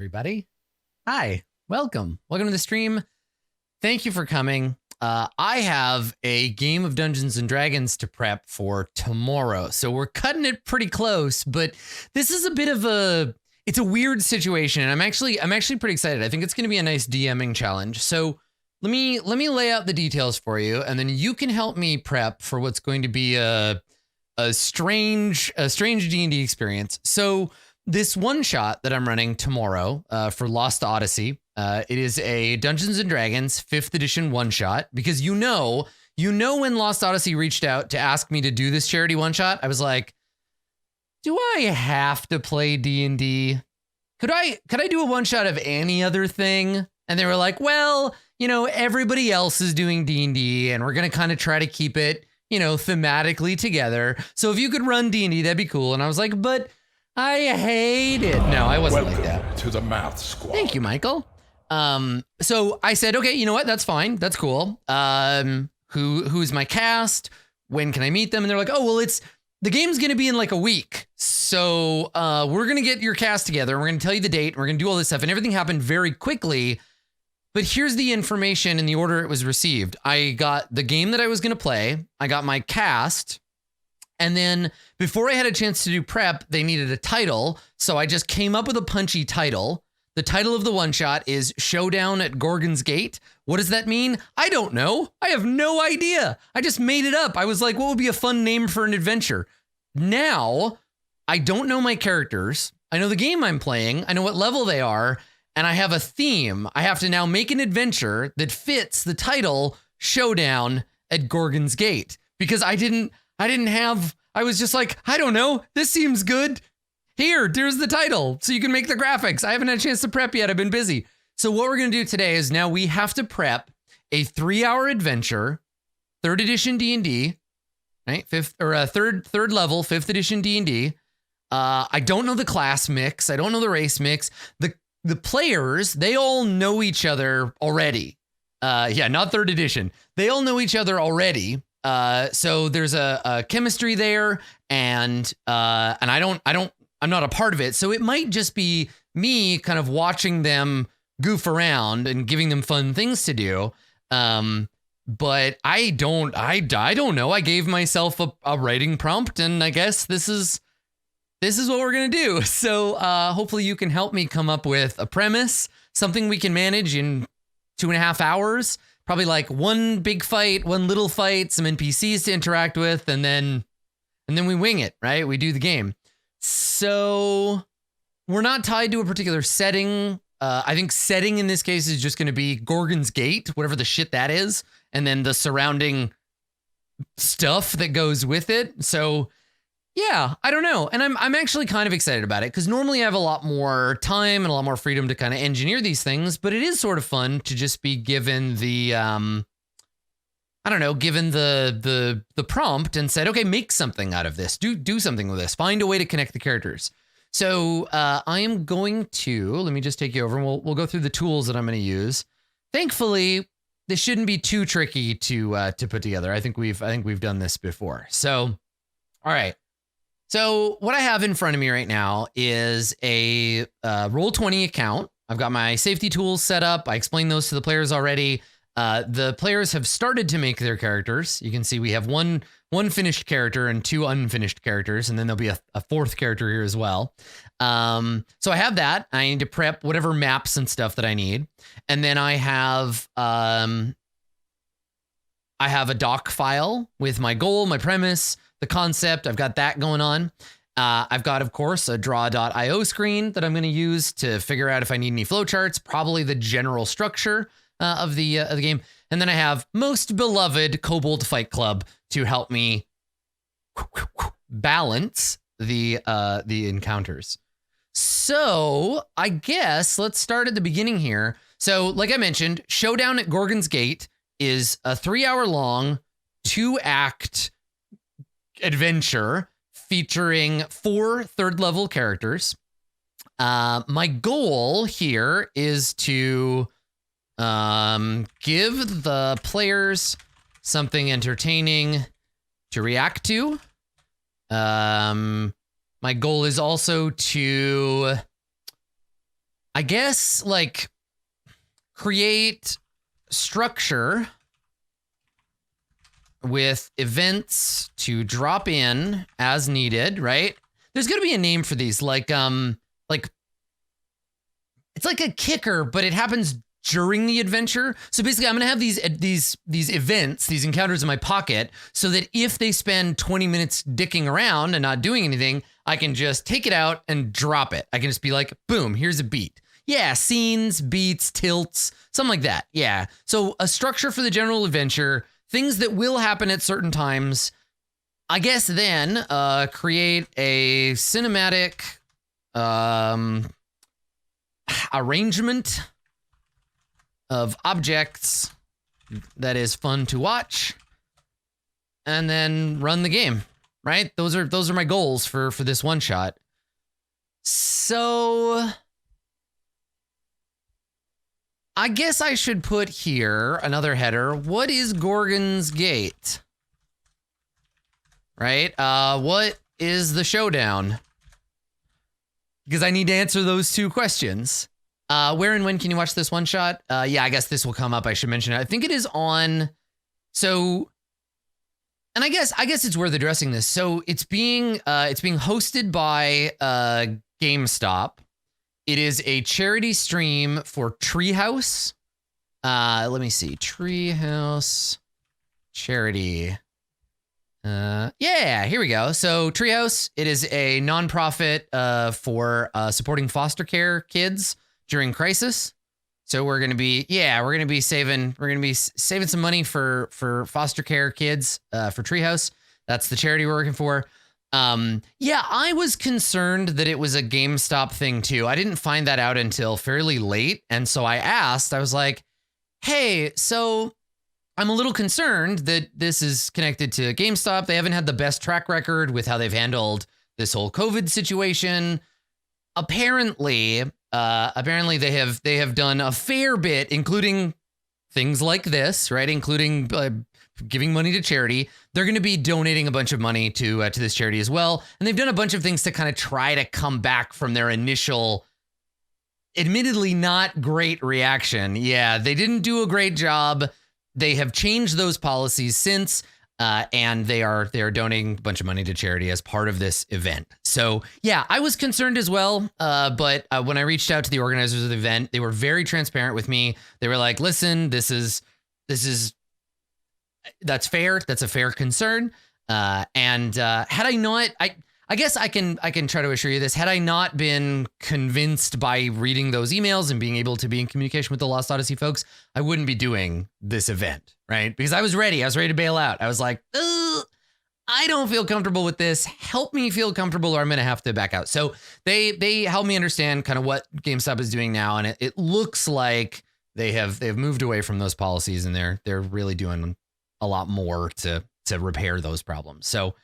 everybody. Hi, welcome to the stream. Thank you for coming. I have a game of Dungeons and Dragons to prep for tomorrow, so we're cutting it pretty close. But this is a bit of it's a weird situation, and I'm actually pretty excited. I think it's going to be a nice DMing challenge. So let me lay out the details for you, and then you can help me prep for what's going to be a strange D&D experience. So this one shot that I'm running tomorrow for Lost Odyssey, it is a Dungeons and Dragons 5th edition one shot, because you know when Lost Odyssey reached out to ask me to do this charity one shot, I was like, do I have to play D&D? Could I do a one shot of any other thing? And they were like, well, everybody else is doing D&D and we're going to kind of try to keep it, thematically together. So if you could run D&D, that'd be cool. And I was like, but I hate it. No, I wasn't like that. To the math squad. Thank you, Michael. So I said, okay, you know what? That's fine. That's cool. Who's my cast? When can I meet them? And they're like, oh, well, the game's going to be in like a week. So, we're going to get your cast together. And we're going to tell you the date. And we're going to do all this stuff. And everything happened very quickly. But here's the information in the order it was received. I got the game that I was going to play. I got my cast. And then before I had a chance to do prep, they needed a title. So I just came up with a punchy title. The title of the one shot is Showdown at Gorgon's Gate. What does that mean? I don't know. I have no idea. I just made it up. I was like, what would be a fun name for an adventure? Now, I don't know my characters. I know the game I'm playing. I know what level they are. And I have a theme. I have to now make an adventure that fits the title Showdown at Gorgon's Gate. Because I was just like, I don't know. This seems good. There's the title. So you can make the graphics. I haven't had a chance to prep yet. I've been busy. So what we're going to do today is now we have to prep a 3-hour adventure, 3rd edition D&D, right? Third level, 5th edition D&D. I don't know the class mix. I don't know the race mix. The players, they all know each other already. Not 3rd edition. They all know each other already. So there's a chemistry there, and I'm not a part of it. So it might just be me kind of watching them goof around and giving them fun things to do. But I don't know. I gave myself a writing prompt, and I guess this is what we're going to do. So, hopefully you can help me come up with a premise, something we can manage in 2.5 hours. Probably like one big fight, one little fight, some NPCs to interact with, and then we wing it, right? We do the game. So we're not tied to a particular setting. I think setting in this case is just going to be Gorgon's Gate, whatever the shit that is, and then the surrounding stuff that goes with it. So yeah, I don't know. And I'm actually kind of excited about it, because normally I have a lot more time and a lot more freedom to kind of engineer these things, but it is sort of fun to just be given the given the prompt and said, okay, make something out of this. Do something with this. Find a way to connect the characters. So I am going to, let me just take you over, and we'll go through the tools that I'm going to use. Thankfully, this shouldn't be too tricky to put together. I think we've done this before. So, all right. So what I have in front of me right now is a Roll20 account. I've got my safety tools set up. I explained those to the players already. The players have started to make their characters. You can see we have one finished character and 2 unfinished characters, and then there'll be a 4th character here as well. So I have that. I need to prep whatever maps and stuff that I need. And then I have a doc file with my goal, my premise, the concept. I've got that going on. I've got, of course, a draw.io screen that I'm going to use to figure out if I need any flowcharts, probably the general structure of the game. And then I have most beloved Kobold Fight Club to help me balance the encounters. So I guess let's start at the beginning here. So like I mentioned, Showdown at Gorgon's Gate is a 3-hour long, 2-act adventure featuring 4 3rd level characters. My goal here is to give the players something entertaining to react to. My goal is also to, I guess, like, create structure with events to drop in as needed, right? There's gonna be a name for these, like it's like a kicker, but it happens during the adventure. So basically, I'm gonna have these events, these encounters in my pocket, so that if they spend 20 minutes dicking around and not doing anything, I can just take it out and drop it. I can just be like, boom, here's a beat. Yeah, scenes, beats, tilts, something like that. Yeah. So a structure for the general adventure, things that will happen at certain times. I guess then create a cinematic arrangement of objects that is fun to watch, and then run the game, right? Those are my goals for this one shot. So I guess I should put here another header. What is Gorgon's Gate? Right? What is the showdown? Because I need to answer those two questions. Where and when can you watch this one shot? Yeah, I guess this will come up. I should mention it. I think it is on. So, and I guess it's worth addressing this. So it's being hosted by GameStop. It is a charity stream for Treehouse. Let me see. Treehouse charity. Yeah, here we go. So Treehouse, it is a nonprofit for supporting foster care kids during crisis. So we're gonna be saving some money for foster care kids for Treehouse. That's the charity we're working for. Yeah, I was concerned that it was a GameStop thing too. I didn't find that out until fairly late, and so I asked. I was like, "Hey, so I'm a little concerned that this is connected to GameStop. They haven't had the best track record with how they've handled this whole COVID situation. Apparently they have done a fair bit, including things like this, right? Including giving money to charity. They're going to be donating a bunch of money to this charity as well, and they've done a bunch of things to kind of try to come back from their initial, admittedly not great reaction. Yeah, they didn't do a great job. They have changed those policies since, and they are donating a bunch of money to charity as part of this event. So yeah, I was concerned as well. But when I reached out to the organizers of the event, they were very transparent with me. They were like, "Listen, that's fair. That's a fair concern." And had I not, I guess I can try to assure you this. Had I not been convinced by reading those emails and being able to be in communication with the Lost Odyssey folks, I wouldn't be doing this event, right? Because I was ready. I was ready to bail out. I was like, I don't feel comfortable with this. Help me feel comfortable or I'm going to have to back out. So they helped me understand kind of what GameStop is doing now. And it looks like they've moved away from those policies, and they're really doing a lot more to repair those problems. So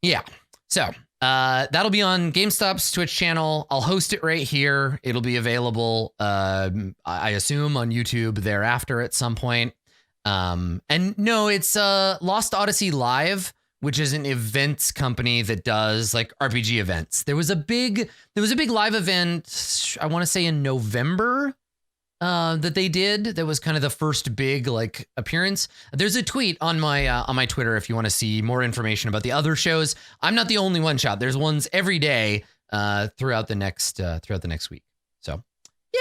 yeah. So that'll be on GameStop's Twitch channel. I'll host it right here. It'll be available, I assume, on YouTube thereafter at some point. And no, it's Lost Odyssey Live, which is an events company that does like RPG events. There was a big live event, I want to say in November, that they did. That was kind of the first big like appearance. There's a tweet on my Twitter if you want to see more information about the other shows. I'm not the only one shot. There's ones every day throughout the next week. So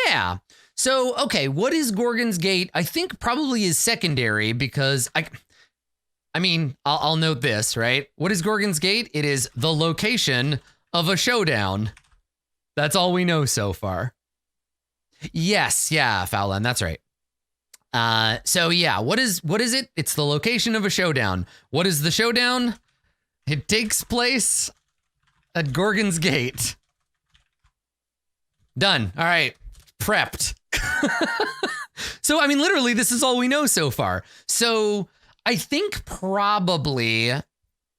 yeah. So okay, what is Gorgon's Gate? I think probably is secondary because I mean I'll note this, right? What is Gorgon's Gate? It is the location of a showdown. That's all we know so far. Yes, yeah, Fowlan, that's right. So yeah, what is it? It's the location of a showdown. What is the showdown? It takes place at Gorgon's Gate. Done. All right, prepped. So I mean, literally, this is all we know so far. So I think probably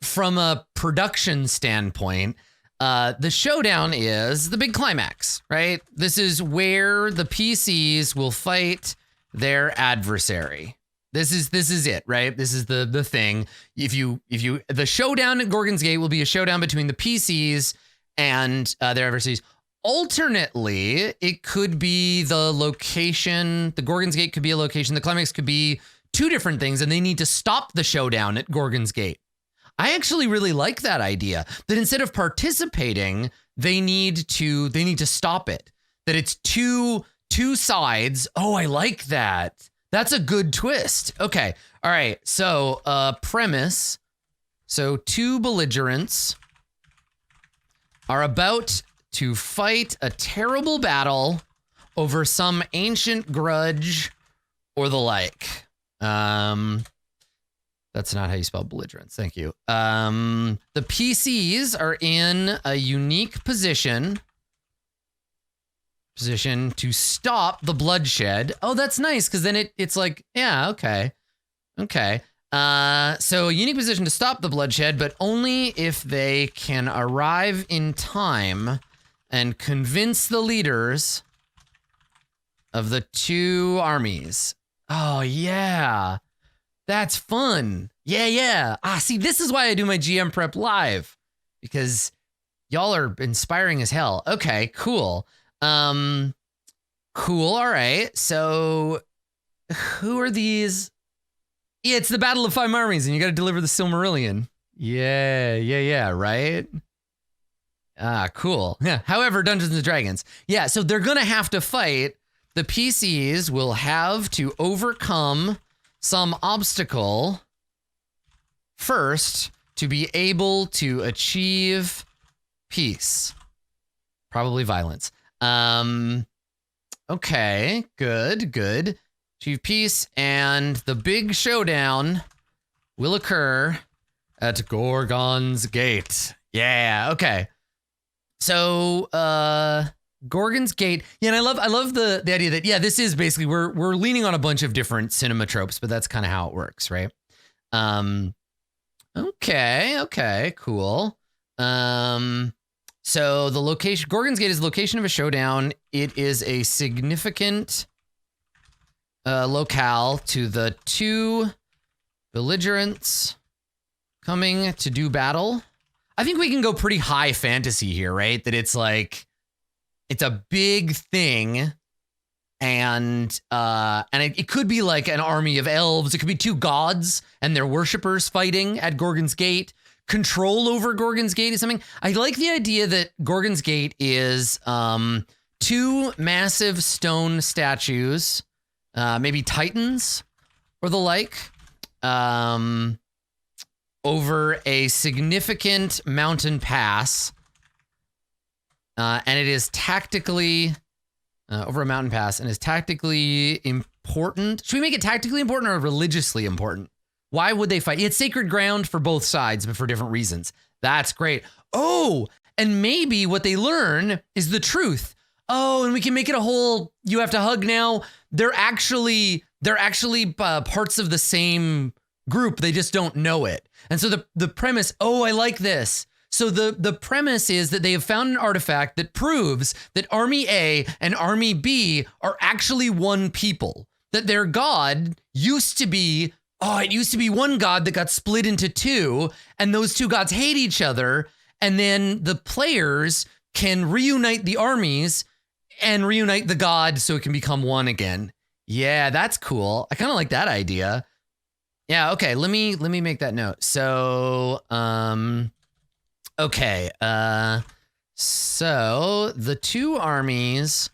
from a production standpoint, the showdown is the big climax, right? This is where the PCs will fight their adversary. This is it, right? This is the thing. The showdown at Gorgon's Gate will be a showdown between the PCs and their adversaries. alternately, it could be the location. The Gorgons Gate could be a location. The climax could be two different things, and they need to stop the showdown at Gorgons Gate. I actually really like that idea, that instead of participating, they need to stop it. That it's two sides. Oh, I like that. That's a good twist. Okay. All right. So, premise. So, two belligerents are about to fight a terrible battle over some ancient grudge or the like. That's not how you spell belligerents. Thank you. The PCs are in a unique position to stop the bloodshed. Oh, that's nice, because then it's like, yeah, okay. Okay. So a unique position to stop the bloodshed, but only if they can arrive in time and convince the leaders of the two armies. Oh, yeah. That's fun. Yeah. See, this is why I do my GM prep live, because y'all are inspiring as hell. Okay, cool. Cool. All right. So who are these? Yeah, it's the Battle of Five Armies, and you got to deliver the Silmarillion. Yeah, right? Ah, cool. Yeah. However, Dungeons and Dragons. Yeah, so they're going to have to fight. The PCs will have to overcome some obstacle first to be able to achieve peace. Probably violence. Okay, good. Achieve peace, and the big showdown will occur at Gorgon's Gate. Yeah, okay. So, Gorgon's Gate. Yeah, and I love the idea that, yeah, this is basically, we're leaning on a bunch of different cinema tropes, but that's kind of how it works, right? Okay, cool. So the location, Gorgon's Gate is the location of a showdown. It is a significant locale to the two belligerents coming to do battle. I think we can go pretty high fantasy here, right? That it's like, it's a big thing, and it could be like an army of elves. It could be two gods and their worshippers fighting at Gorgon's Gate. Control over Gorgon's Gate is something. I like the idea that Gorgon's Gate is two massive stone statues, maybe titans or the like, over a significant mountain pass. And it is tactically over a mountain pass, and is tactically important. Should we make it tactically important or religiously important? Why would they fight? It's sacred ground for both sides, but for different reasons. That's great. Oh, and maybe what they learn is the truth. Oh, and we can make it a whole, you have to hug now. They're actually parts of the same group. They just don't know it. And so the premise, oh, I like this. So the premise is that they have found an artifact that proves that Army A and Army B are actually one people. That their god used to be, it used to be one god that got split into two, and those two gods hate each other, and then the players can reunite the armies and reunite the god so it can become one again. Yeah, that's cool. I kind of like that idea. Yeah, okay, let me make that note. So, okay, so the two armies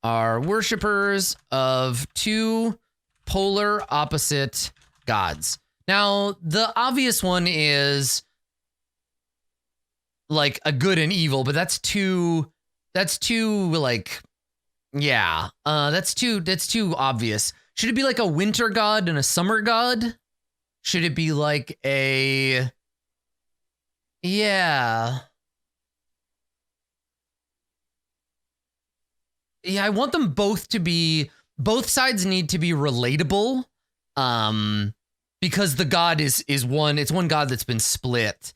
are worshippers of two polar opposite gods. Now, the obvious one is like a good and evil, but that's too like, yeah, that's too obvious. Should it be like a winter god and a summer god? Should it be like a, yeah. Yeah, I want them both to be, both sides need to be relatable. Because the god is one, it's one god that's been split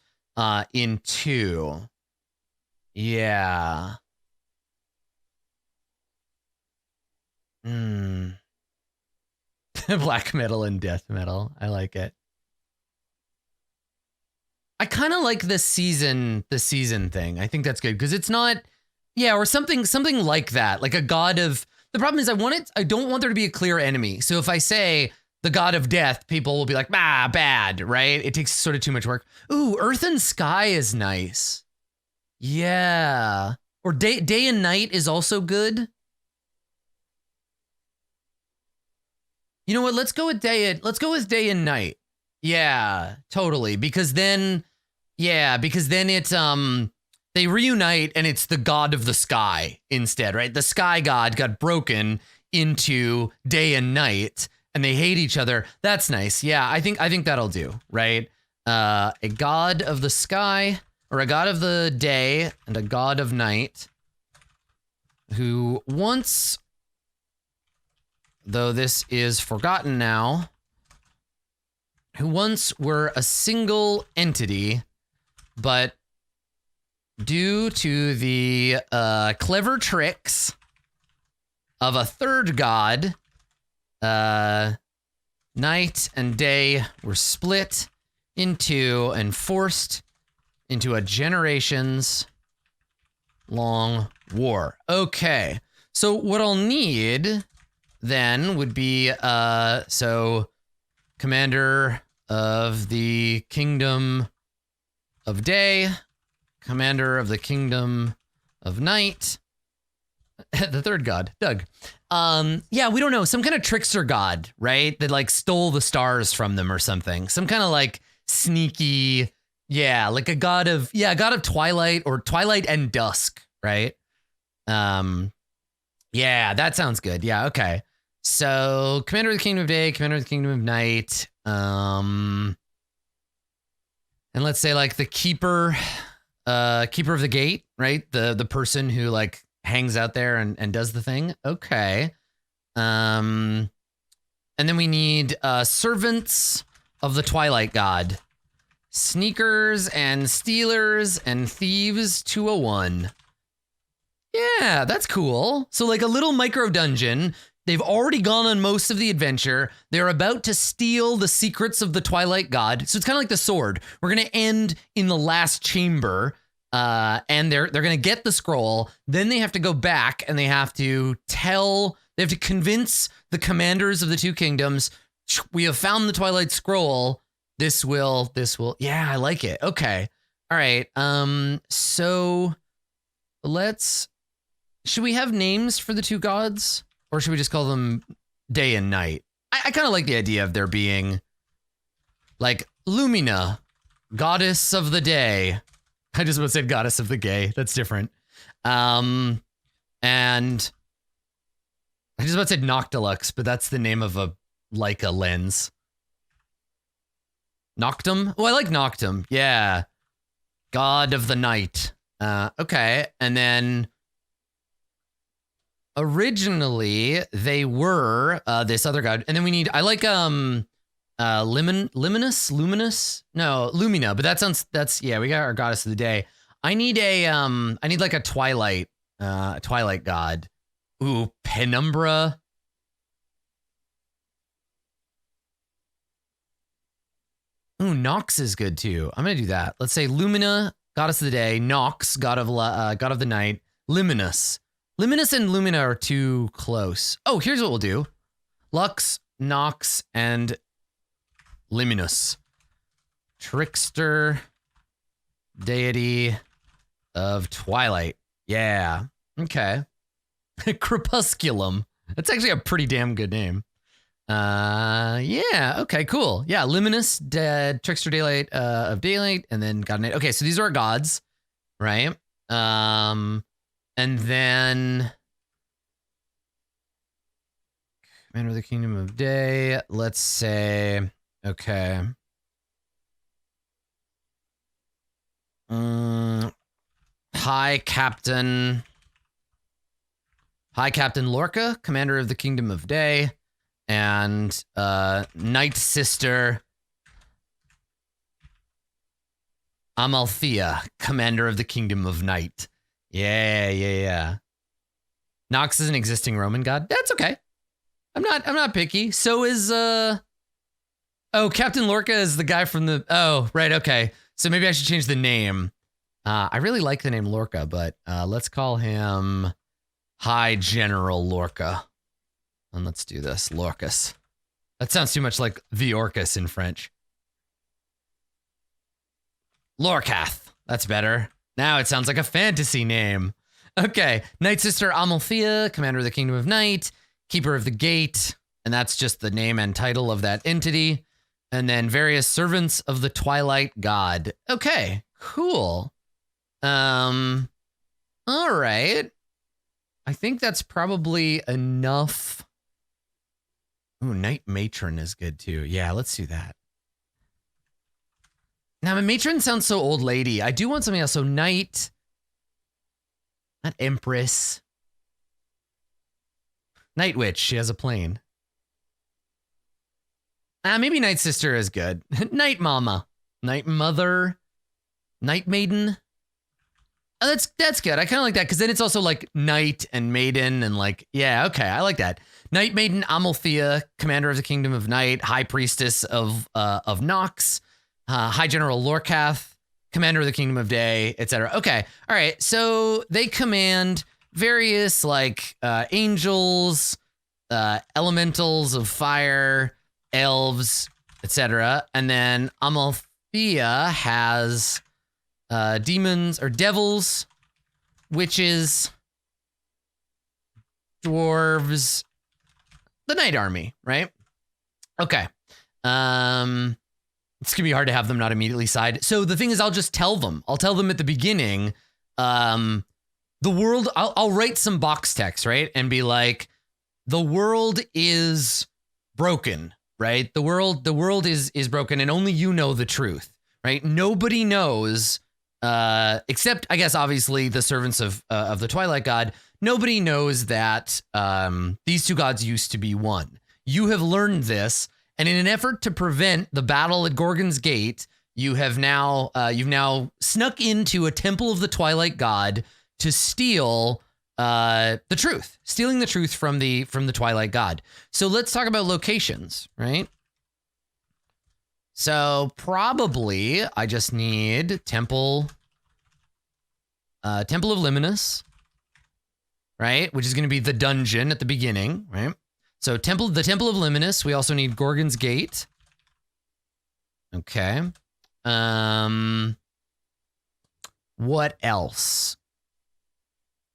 in two. Yeah. Black metal and death metal. I like it. I kind of like the season thing. I think that's good because it's not Yeah, or something like that. Like a god of, the problem is I don't want there to be a clear enemy. So if I say the god of death, people will be like, bad, right? It takes sort of too much work. Ooh, earth and sky is nice. Yeah. Or day and night is also good. You know what? Let's go with day and night. Yeah, totally. Because then it's they reunite and it's the god of the sky instead, right? The sky god got broken into day and night and they hate each other. That's nice. Yeah, I think that'll do, right? A god of the sky, or a god of the day and a god of night, who once, though this is forgotten now, who once were a single entity, but due to the clever tricks of a third god, night and day were split into and forced into a generations long war. Okay, so what I'll need then would be so commander of the kingdom of day, commander of the kingdom of night, the third god, Doug. Yeah, we don't know, some kind of trickster god, right? That like stole the stars from them or something. Some kind of like sneaky, yeah, like a god of twilight or twilight and dusk, right? Yeah, that sounds good. Yeah, okay. So commander of the kingdom of day, commander of the kingdom of night, and let's say like the keeper of the gate, right? The person who like hangs out there and does the thing. Okay. And then we need servants of the twilight god, sneakers and stealers and thieves 201. Yeah, that's cool. So like a little micro dungeon. They've already gone on most of the adventure. They're about to steal the secrets of the Twilight God. So it's kind of like the sword. We're going to end in the last chamber, and they're going to get the scroll. Then they have to go back and they have to convince the commanders of the two kingdoms, we have found the Twilight Scroll. This will, yeah, I like it. Okay. All right. So should we have names for the two gods? Or should we just call them day and night? I kind of like the idea of there being like Lumina, goddess of the day. I just said goddess of the gay. That's different. And I just said Noctilux, but that's the name of a Leica lens. Noctum? Oh, I like Noctum. Yeah. God of the night. Okay. And then originally they were this other god, and then we need, I like Luminous? No, Lumina, but yeah, we got our goddess of the day. I need like a twilight god. Ooh, Penumbra. Ooh, Nox is good too. I'm gonna do that. Let's say Lumina, goddess of the day, Nox, god of the night, Luminous. Luminous and Lumina are too close. Oh, here's what we'll do. Lux, Nox, and Luminous. Trickster, deity of twilight. Yeah. Okay. Crepusculum. That's actually a pretty damn good name. Yeah. Okay, cool. Yeah. Luminous, trickster, daylight, of daylight, and then god of night. Okay, so these are our gods, right? And then commander of the kingdom of day, let's say, okay. High Captain Lorca, commander of the kingdom of day, and Night Sister Amalthea, commander of the kingdom of night. Yeah. Nox is an existing Roman god. That's okay. I'm not picky. So is Captain Lorca is the guy from the, oh, right, okay. So maybe I should change the name. I really like the name Lorca, but let's call him High General Lorca. And let's do this, Lorcas. That sounds too much like the Orcus in French. Lorcath. That's better. Now it sounds like a fantasy name. Okay. Night Sister Amalthea, Commander of the Kingdom of Night, Keeper of the Gate, and that's just the name and title of that entity. And then various servants of the Twilight God. Okay, cool. All right. I think that's probably enough. Ooh, Night Matron is good too. Yeah, let's do that. Now, my matron sounds so old lady. I do want something else. So Night, not Empress. Night Witch, she has a plane. Maybe Night Sister is good. Night Mama. Night Mother. Night Maiden. Oh, that's good. I kind of like that because then it's also like Knight and Maiden and like, yeah, okay, I like that. Night Maiden Amalthea, Commander of the Kingdom of Night, High Priestess of Nox, High General Lorcath, Commander of the Kingdom of Day, etc. Okay, all right. So they command various like angels, elementals of fire, elves, etc. And then Amalthea has demons or devils, witches, dwarves, the Night Army, right? Okay. It's gonna be hard to have them not immediately side. So the thing is, I'll just tell them. I'll tell them at the beginning. The world. I'll write some box text, right, and be like, the world is broken, right? The world is broken, and only you know the truth, right? Nobody knows, except I guess obviously the servants of the Twilight God. Nobody knows that these two gods used to be one. You have learned this. And in an effort to prevent the battle at Gorgon's Gate, you've now snuck into a temple of the Twilight God to steal the truth, stealing the truth from the Twilight God. So let's talk about locations, right? So probably I just need Temple of Lemonis, right? Which is going to be the dungeon at the beginning, right? So the Temple of Lemonis. We also need Gorgon's Gate. Okay. What else?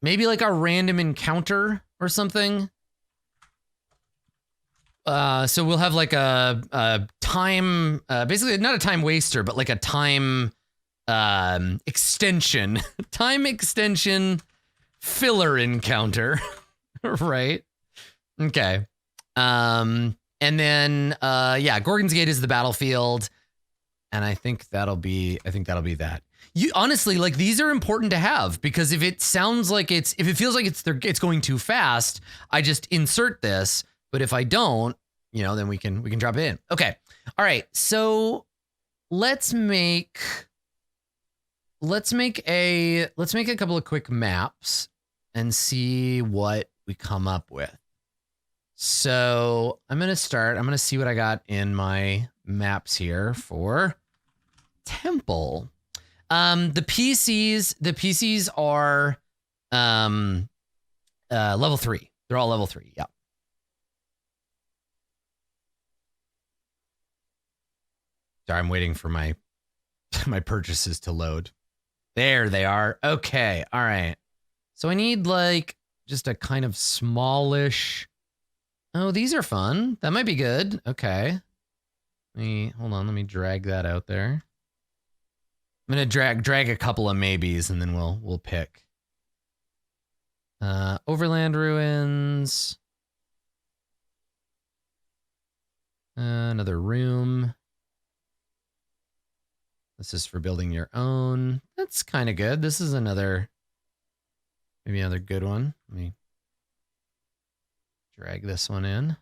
Maybe like a random encounter or something. So we'll have like a time, basically not a time waster, but like a time extension, time extension filler encounter, right? Okay. And then, yeah, Gorgon's Gate is the battlefield. And I think that'll be that. You honestly, like, these are important to have because if it sounds like if it feels like it's going too fast, I just insert this. But if I don't, then we can drop it in. Okay. All right. So let's make a couple of quick maps and see what we come up with. So I'm going to see what I got in my maps here for Temple. The PCs are level 3. They're all level 3. Yeah. Sorry, I'm waiting for my purchases to load. There they are. Okay. All right. So I need like just a kind of smallish. Oh, these are fun. That might be good. Okay. Hold on. Let me drag that out there. I'm gonna drag a couple of maybes and then we'll pick. Overland Ruins. Another room. This is for building your own. That's kind of good. This is maybe another good one. Let me drag this one in.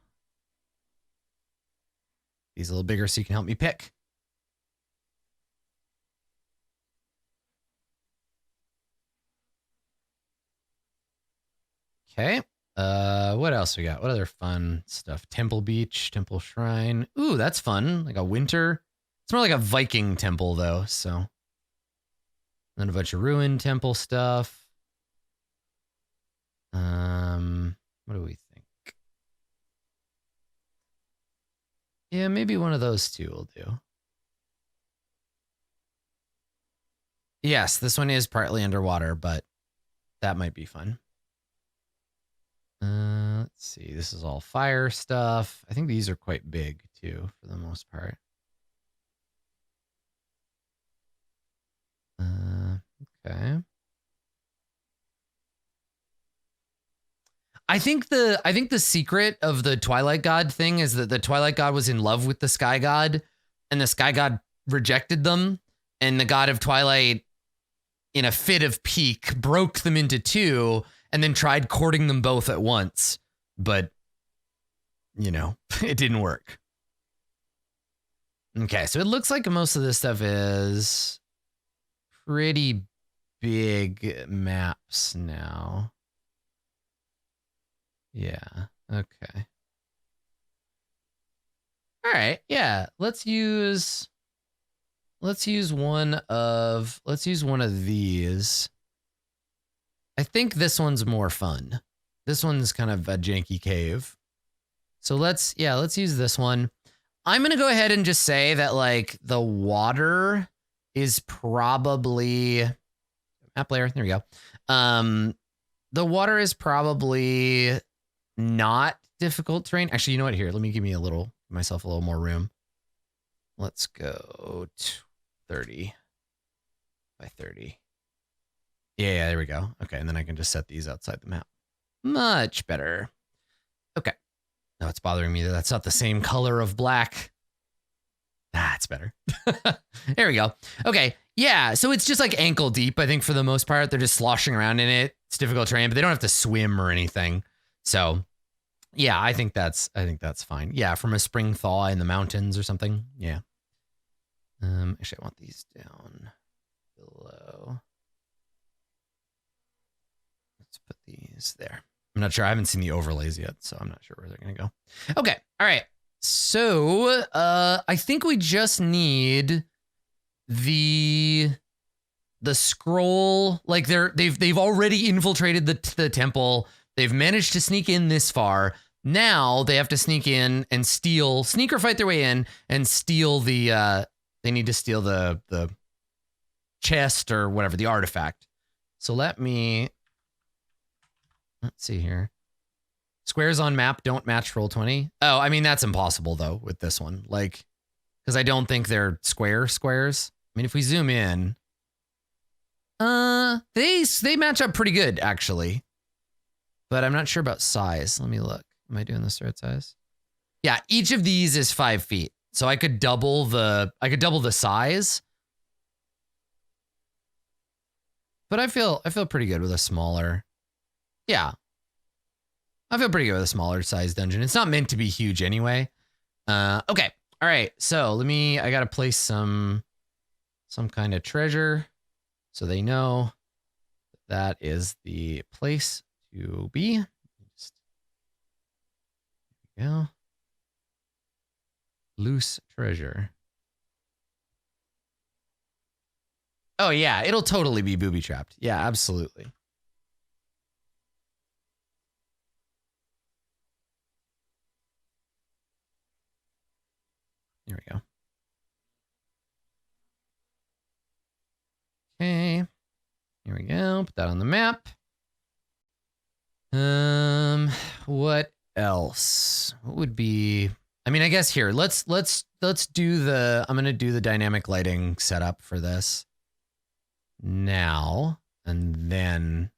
These a little bigger so you can help me pick. Okay. What else we got? What other fun stuff? Temple Beach, Temple Shrine. Ooh, that's fun. Like a winter. It's more like a Viking temple though, so. Then a bunch of ruined temple stuff. What do we think? Yeah, maybe one of those two will do. Yes, this one is partly underwater, but that might be fun. Let's see. This is all fire stuff. I think these are quite big too, for the most part. Okay. I think the secret of the Twilight God thing is that the Twilight God was in love with the Sky God, and the Sky God rejected them, and the God of Twilight, in a fit of pique, broke them into two, and then tried courting them both at once. But, you know, it didn't work. Okay, so it looks like most of this stuff is pretty big maps now. Yeah, okay. All right, yeah, let's use one of these. I think this one's more fun. This one's kind of a janky cave. So let's use this one. I'm going to go ahead and just say that like the water is probably map layer. There we go. The water is probably not difficult terrain. Actually, you know what? Here, let me give myself a little more room. Let's go 30 by 30. Yeah, there we go. Okay, and then I can just set these outside the map. Much better. Okay. Now it's bothering me that that's not the same color of black. That's better. There we go. Okay. Yeah. So it's just like ankle deep, I think, for the most part. They're just sloshing around in it. It's difficult terrain, but they don't have to swim or anything. So yeah, I think that's fine. Yeah, from a spring thaw in the mountains or something. Yeah. Actually, I want these down below. Let's put these there. I'm not sure. I haven't seen the overlays yet, so I'm not sure where they're going to go. Okay. All right. So I think we just need the scroll. Like they've already infiltrated the temple. They've managed to sneak in this far. Now they have to sneak in and sneaker fight their way in and steal the. They need to steal the chest or whatever, the artifact. So let's see here. Squares on map don't match Roll20. Oh, I mean, that's impossible though with this one. Like, because I don't think they're squares. I mean, if we zoom in, they match up pretty good actually. But I'm not sure about size. Let me look. Am I doing this the right size? Yeah, each of these is 5 feet. So I could double the size. But I feel pretty good with a smaller. Yeah. I feel pretty good with a smaller size dungeon. It's not meant to be huge anyway. Okay. All right. So I got to place some kind of treasure so they know that is the place to be. Just, there we go. Loose treasure. Oh yeah, it'll totally be booby trapped. Yeah, absolutely. There we go. Okay. Here we go. Put that on the map. What else? What would be? I mean, I guess here. Let's do the. I'm gonna do the dynamic lighting setup for this now, and then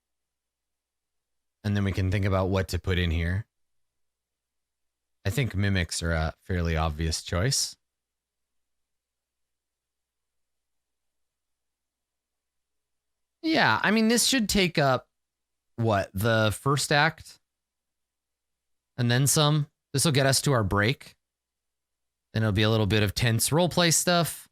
we can think about what to put in here. I think mimics are a fairly obvious choice. Yeah, I mean, this should take up, what, the first act? And then some. This will get us to our break. Then it'll be a little bit of tense roleplay stuff.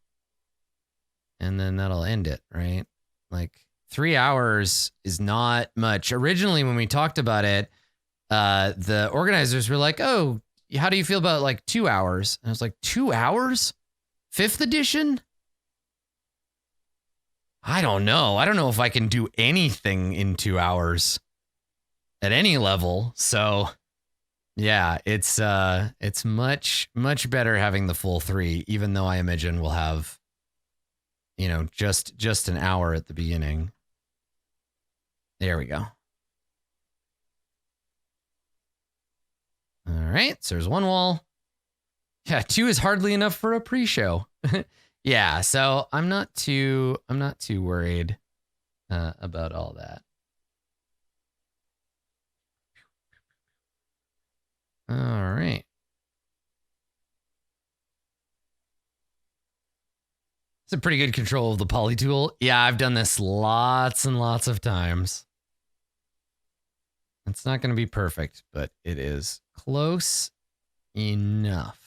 And then that'll end it, right? Like, 3 hours is not much. Originally, when we talked about it, the organizers were like, oh, how do you feel about, like, 2 hours? And I was like, 2 hours? 5th edition? I don't know. I don't know if I can do anything in 2 hours at any level. So yeah, it's much better having the full 3, even though I imagine we'll have, you know, just an hour at the beginning. There we go. All right, so there's 1 wall. Yeah, 2 is hardly enough for a pre-show. Yeah, so I'm not too worried about all that. All right. It's a pretty good control of the poly tool. Yeah, I've done this lots and lots of times. It's not going to be perfect, but it is close enough.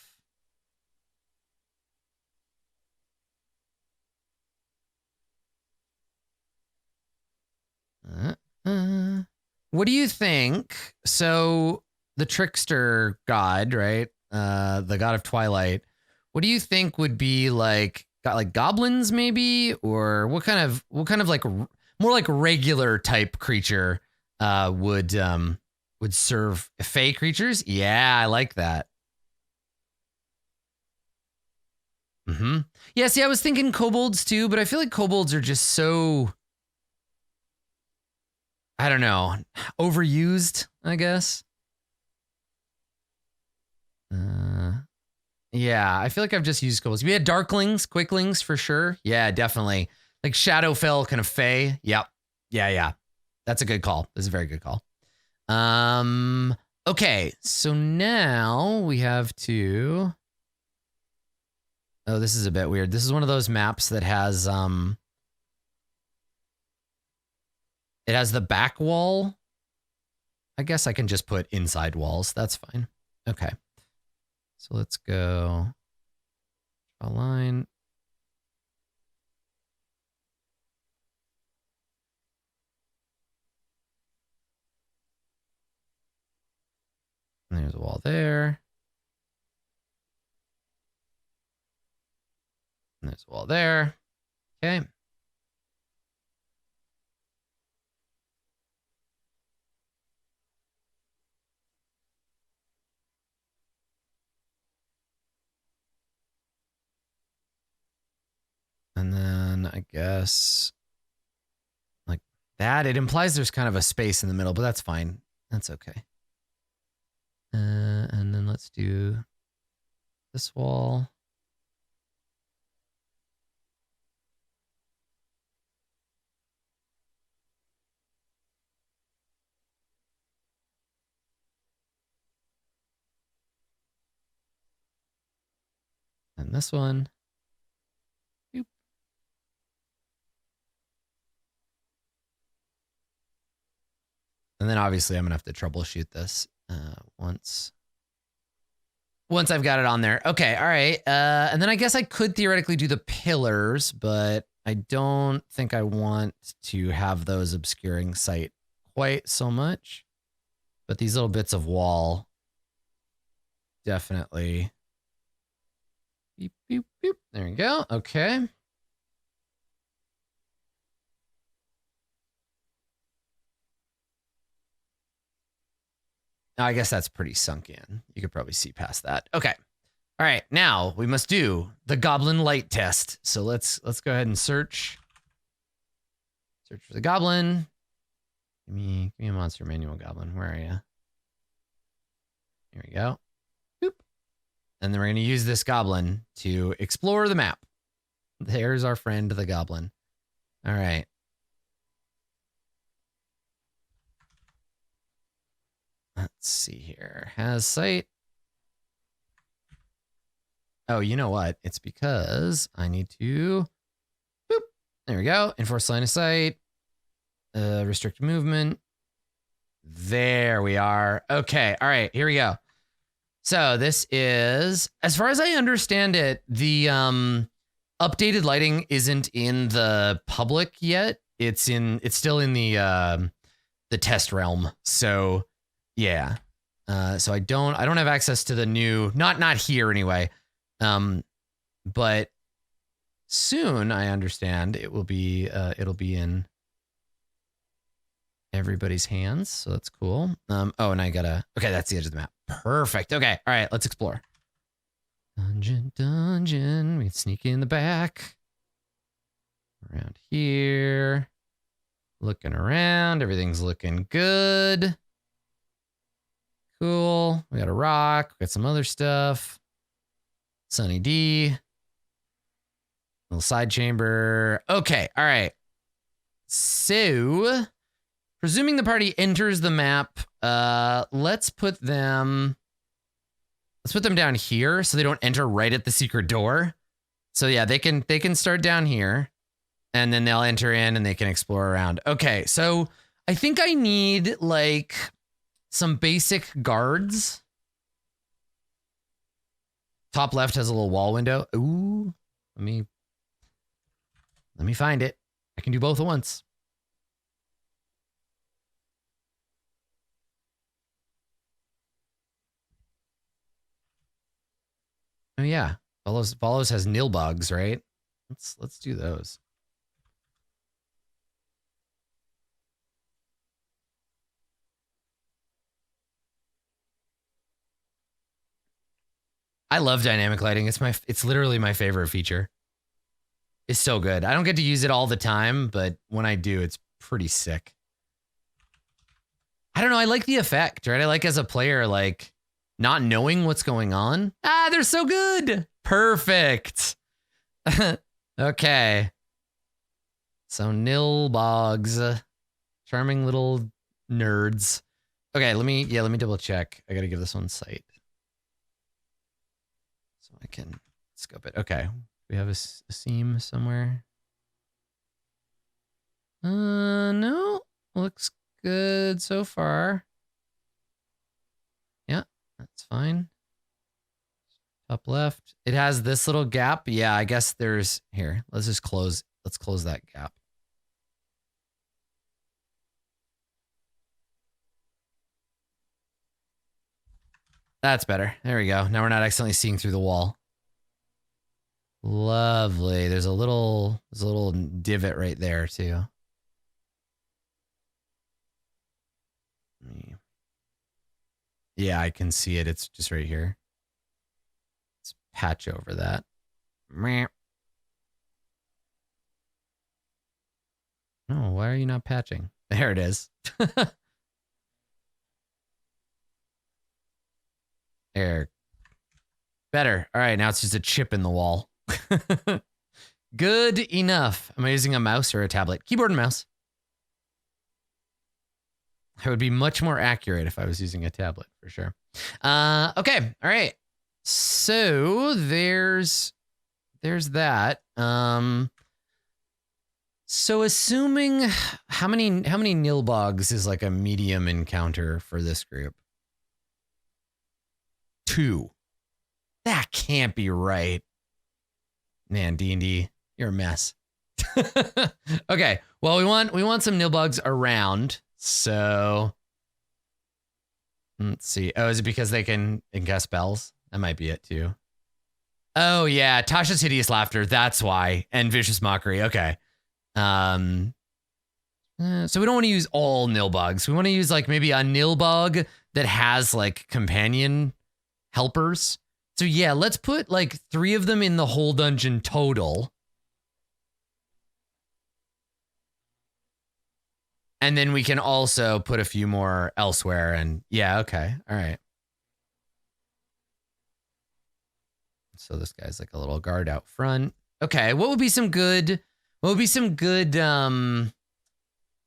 What do you think? So the trickster god, right? The god of twilight. What do you think would be like? Got like goblins maybe, or what kind of like more like regular type creature would serve fey creatures? Yeah, I like that. Yeah, see, I was thinking kobolds too, but I feel like kobolds are just so, I don't know, overused, I guess. Yeah, I feel like I've just used kobolds. We had darklings, quicklings for sure. Yeah, definitely. Like Shadowfell kind of fey. Yep. Yeah. That's a good call. This is a very good call. Okay, so now we have to... Oh, this is a bit weird. This is one of those maps that has it has the back wall. I guess I can just put inside walls. That's fine. Okay. So let's go draw a line. And there's a wall there. And there's a wall there. Okay. And then I guess like that. It implies there's kind of a space in the middle, but that's fine. That's okay. And then let's do this wall. And this one. Boop. And then obviously I'm going to have to troubleshoot this once I've got it on there. Okay, all right. And then I guess I could theoretically do the pillars, but I don't think I want to have those obscuring sight quite so much. But these little bits of wall definitely... Beep, beep, beep. There we go. Okay. I guess that's pretty sunk in. You could probably see past that. Okay. All right. Now we must do the goblin light test. So let's go ahead and search. Search for the goblin. Give me a monster manual goblin. Where are you? Here we go. Boop. And then we're going to use this goblin to explore the map. There's our friend, the goblin. All right. Let's see here. Has sight. Oh, you know what? It's because I need to... Boop. There we go. Enforce line of sight. Restrict movement. There we are. Okay. All right. Here we go. So this is, as far as I understand it, the updated lighting isn't in the public yet. It's still in the test realm. So yeah. So I don't have access to the new, not here anyway. But soon, I understand, it'll be in everybody's hands, so that's cool. Oh, and I gotta, okay, that's the edge of the map. Perfect. Okay, all right, let's explore. Dungeon. We can sneak in the back. Around here. Looking around, everything's looking good. Cool. We got a rock, we got some other stuff. Sunny D. Little side chamber. Okay, all right. So, presuming the party enters the map, let's put them down here so they don't enter right at the secret door. So yeah, they can start down here and then they'll enter in and they can explore around. Okay, so I think I need like some basic guards. Top left has a little wall window. Ooh, let me find it. I can do both at once. Oh yeah, follows has nil bugs, right? Let's do those. I love dynamic lighting. It's literally my favorite feature. It's so good. I don't get to use it all the time, but when I do, it's pretty sick. I don't know. I like the effect, right? I like as a player, like not knowing what's going on. Ah, they're so good. Perfect. Okay. So nil bogs, charming little nerds. Okay, let me double check. I gotta give this one sight so I can scope it. Okay, we have a seam somewhere. No, looks good so far. Yeah, that's fine. Top left. It has this little gap. Yeah, I guess there's here. Let's close that gap. That's better. There we go. Now we're not accidentally seeing through the wall. Lovely. There's a little divot right there too. Yeah, I can see it. It's just right here. Let's patch over that. No, why are you not patching? There it is. There. Better. All right, now it's just a chip in the wall. Good enough. Am I using a mouse or a tablet? Keyboard and mouse. I would be much more accurate if I was using a tablet, for sure. Okay, all right. So there's that. So assuming how many nilbogs is like a medium encounter for this group? 2. That can't be right. Man, D&D, you're a mess. Okay, well we want some nilbugs around. So let's see. Oh, is it because they can cast spells? That might be it too. Oh yeah, Tasha's hideous laughter. That's why. And vicious mockery. Okay. So we don't want to use all nilbugs. We want to use like maybe a nilbug that has like companion helpers. So yeah, let's put like 3 of them in the whole dungeon total. And then we can also put a few more elsewhere. And yeah, okay. All right. So this guy's like a little guard out front. Okay, what would be some good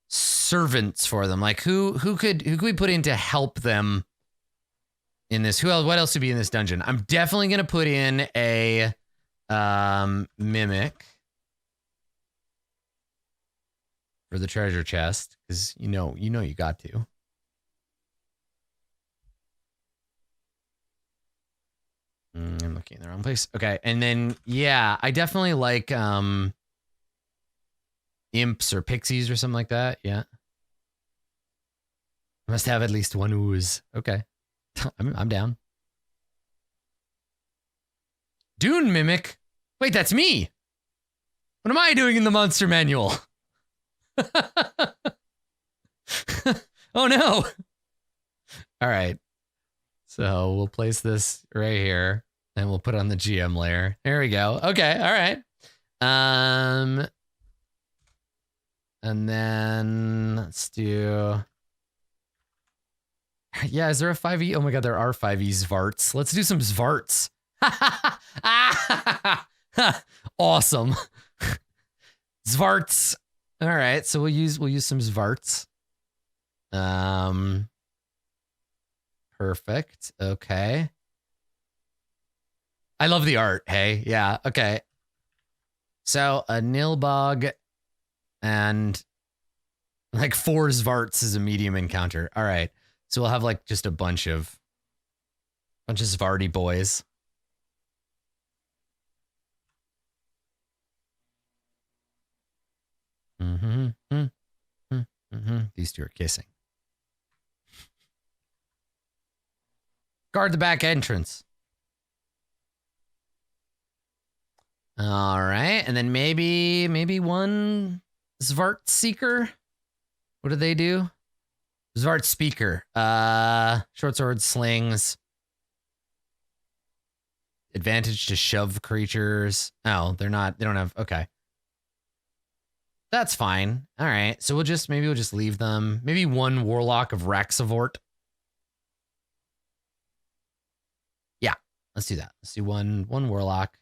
servants for them? Like who could we put in to help them in this? What else would be in this dungeon? I'm definitely gonna put in a mimic for the treasure chest, because you know you got to. I'm looking in the wrong place. Okay, and then yeah, I definitely like imps or pixies or something like that. Yeah, must have at least one ooze. Okay, I'm down. Dune mimic. Wait, that's me. What am I doing in the monster manual? Oh no. All right. So we'll place this right here and we'll put it on the GM layer. There we go. Okay. All right. And then let's do. Yeah, is there a 5e? Oh my god, there are 5e Zvarts. Let's do some Zvarts. Awesome. Zvarts. All right, so we'll use some Zvarts. Perfect. Okay. I love the art. Hey, yeah. Okay. So a Nilbog and like 4 Zvarts is a medium encounter. All right. So we'll have like just a bunch of Zvarty boys. These two are kissing. Guard the back entrance. All right, and then maybe one Zvart Seeker. What do they do? Zvart Speaker. Short sword, slings. Advantage to shove creatures. Oh, they're not. They don't have. Okay. That's fine. All right. So maybe we'll just leave them. Maybe one Warlock of Raxavort. Yeah, let's do that. Let's do one Warlock.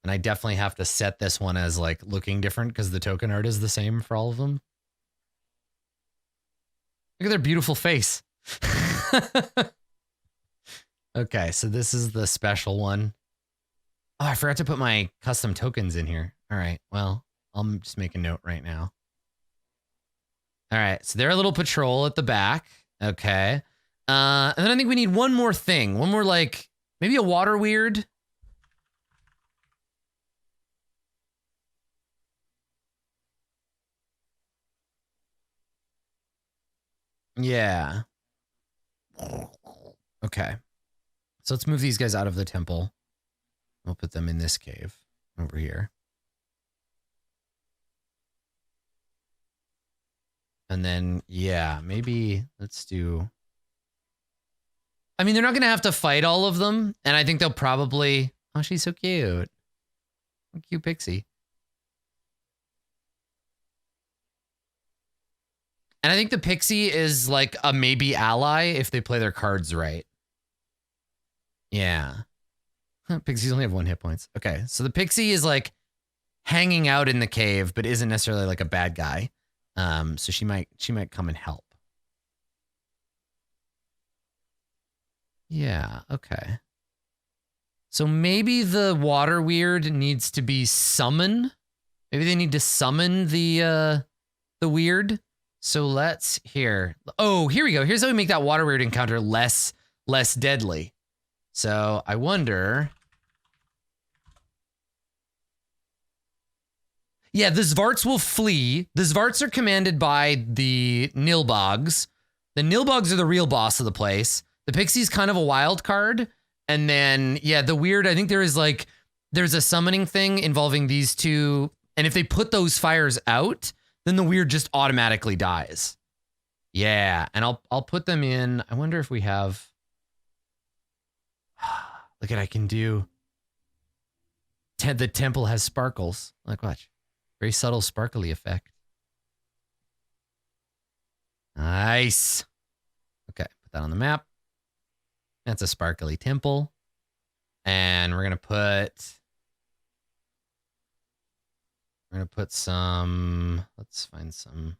And I definitely have to set this one as like looking different because the token art is the same for all of them. Look at their beautiful face. Okay, so this is the special one. Oh, I forgot to put my custom tokens in here. All right, well, I'll just make a note right now. All right, so they're a little patrol at the back. Okay. And then I think we need one more thing. One more, like, maybe a water weird. Yeah. Okay. So let's move these guys out of the temple. We'll put them in this cave over here. And then, yeah, maybe let's do... I mean, they're not going to have to fight all of them. And I think they'll probably... Oh, she's so cute. Cute pixie. And I think the pixie is like a maybe ally if they play their cards right. Yeah. Pixies only have 1 hit points. Okay, so the pixie is like hanging out in the cave, but isn't necessarily like a bad guy. So she might come and help. Yeah, okay. So maybe the water weird needs to be summon. Maybe they need to summon the weird. So let's here. Oh, here we go. Here's how we make that water weird encounter less deadly. So I wonder. Yeah, the Zvarts will flee. The Zvarts are commanded by the Nilbogs. The Nilbogs are the real boss of the place. The Pixie's kind of a wild card. And then, yeah, the weird, I think there's a summoning thing involving these two. And if they put those fires out, then the weird just automatically dies. Yeah, and I'll put them in. I wonder if we have... Look at I can do... The temple has sparkles. Like, watch. Very subtle sparkly effect. Nice. Okay, put that on the map. That's a sparkly temple. And we're going to put some, let's find some.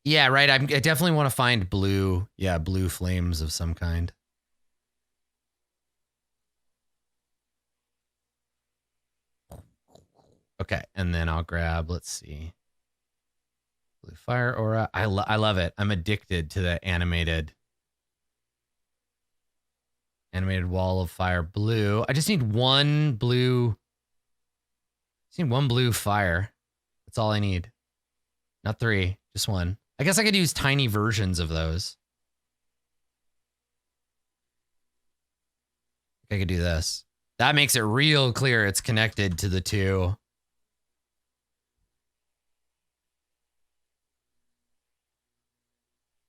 Yeah, right. I definitely want to find blue. Yeah, blue flames of some kind. Okay, and then I'll grab, let's see. Blue fire aura. I love it. I'm addicted to the animated wall of fire blue. I just need one blue. Just need one blue fire. That's all I need. Not 3, just 1. I guess I could use tiny versions of those. I could do this. That makes it real clear it's connected to the two.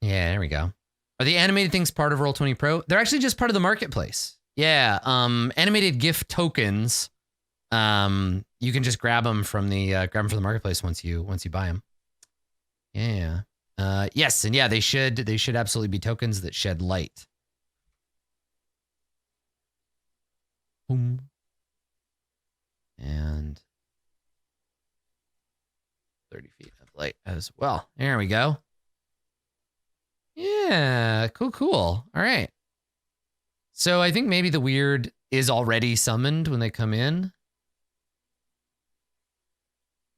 Yeah, there we go. Are the animated things part of Roll20 Pro? They're actually just part of the marketplace. Yeah, animated GIF tokens. You can just grab them from the marketplace once you buy them. Yeah. Yes, and yeah, they should absolutely be tokens that shed light. Boom. And 30 feet of light as well. There we go. Yeah, cool. All right. So I think maybe the weird is already summoned when they come in.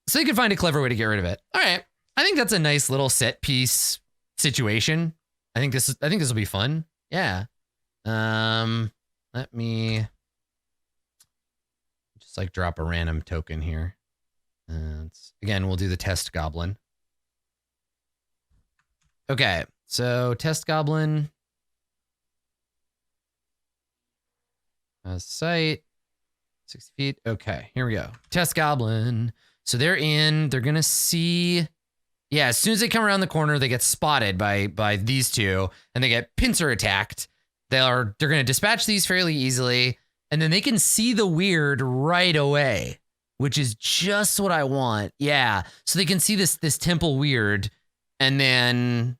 So you can find a clever way to get rid of it. All right. I think that's a nice little set piece situation. I think this will be fun. Yeah. Let me just like drop a random token here. Again, we'll do the test goblin. Okay. So test goblin. Sight. 60 feet. Okay, here we go. Test goblin. So they're in. They're gonna see. Yeah, as soon as they come around the corner, they get spotted by these two, and they get pincer attacked. They're gonna dispatch these fairly easily, and then they can see the weird right away, which is just what I want. Yeah, so they can see this temple weird, and then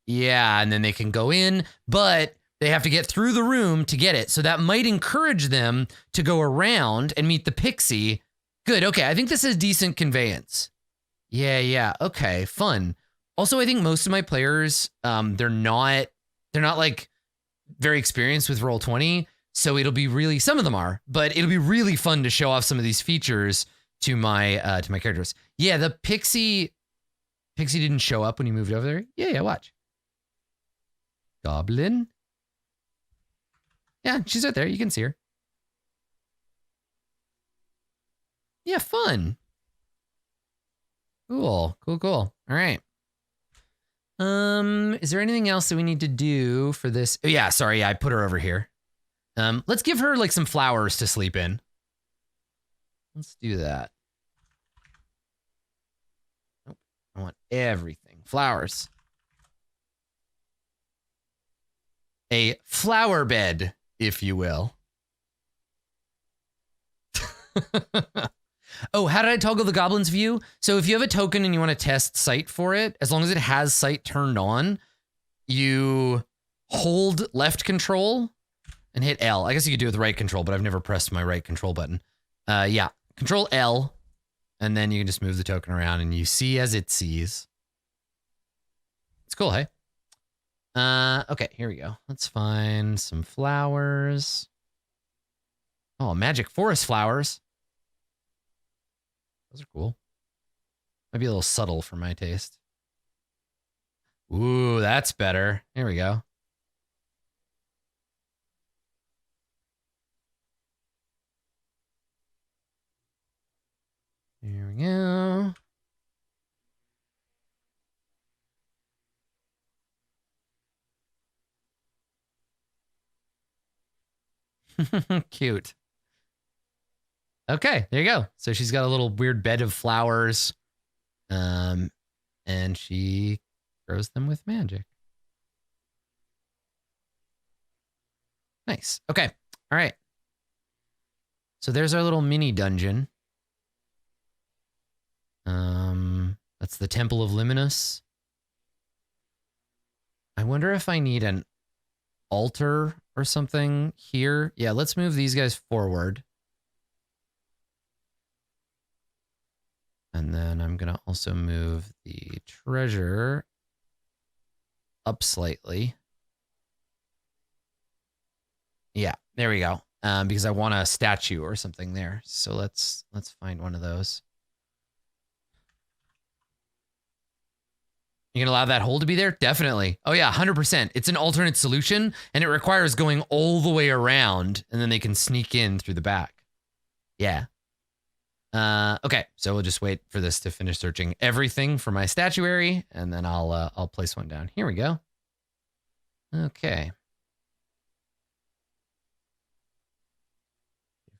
and then they can go in, but they have to get through the room to get it. So that might encourage them to go around and meet the pixie. Good. Okay, I think this is decent conveyance. Yeah. Okay, fun. Also, I think most of my players, they're not like very experienced with Roll20, so it'll be really, some of them are, but it'll be really fun to show off some of these features to my characters. Yeah, the pixie didn't show up when you moved over there. Yeah, watch. Goblin. Yeah, she's right there. You can see her. Yeah, fun. Cool. All right. Is there anything else that we need to do for this? Oh, yeah, sorry, I put her over here. Let's give her like some flowers to sleep in. Let's do that. Nope. I want everything. Flowers. A flower bed, if you will. Oh, how did I toggle the goblin's view? So if you have a token and you want to test sight for it, as long as it has sight turned on, you hold left control and hit L. I guess you could do it with right control, but I've never pressed my right control button. Yeah, control L, and then you can just move the token around and you see as it sees. It's cool, hey? Okay, here we go. Let's find some flowers. Oh, magic forest flowers. Those are cool. Might be a little subtle for my taste. Ooh, that's better. Here we go. Here we go. Cute. Okay, there you go. So she's got a little weird bed of flowers. And she grows them with magic. Nice. Okay. All right. So there's our little mini dungeon. That's the Temple of Lemonis. I wonder if I need an altar or something here. Yeah, let's move these guys forward. And then I'm going to also move the treasure up slightly. Yeah, there we go. Because I want a statue or something there. So let's find one of those. You can allow that hole to be there? Definitely. Oh yeah, 100%. It's an alternate solution, and it requires going all the way around, and then they can sneak in through the back. Yeah. Okay, so we'll just wait for this to finish searching everything for my statuary, and then I'll place one down. Here we go. Okay.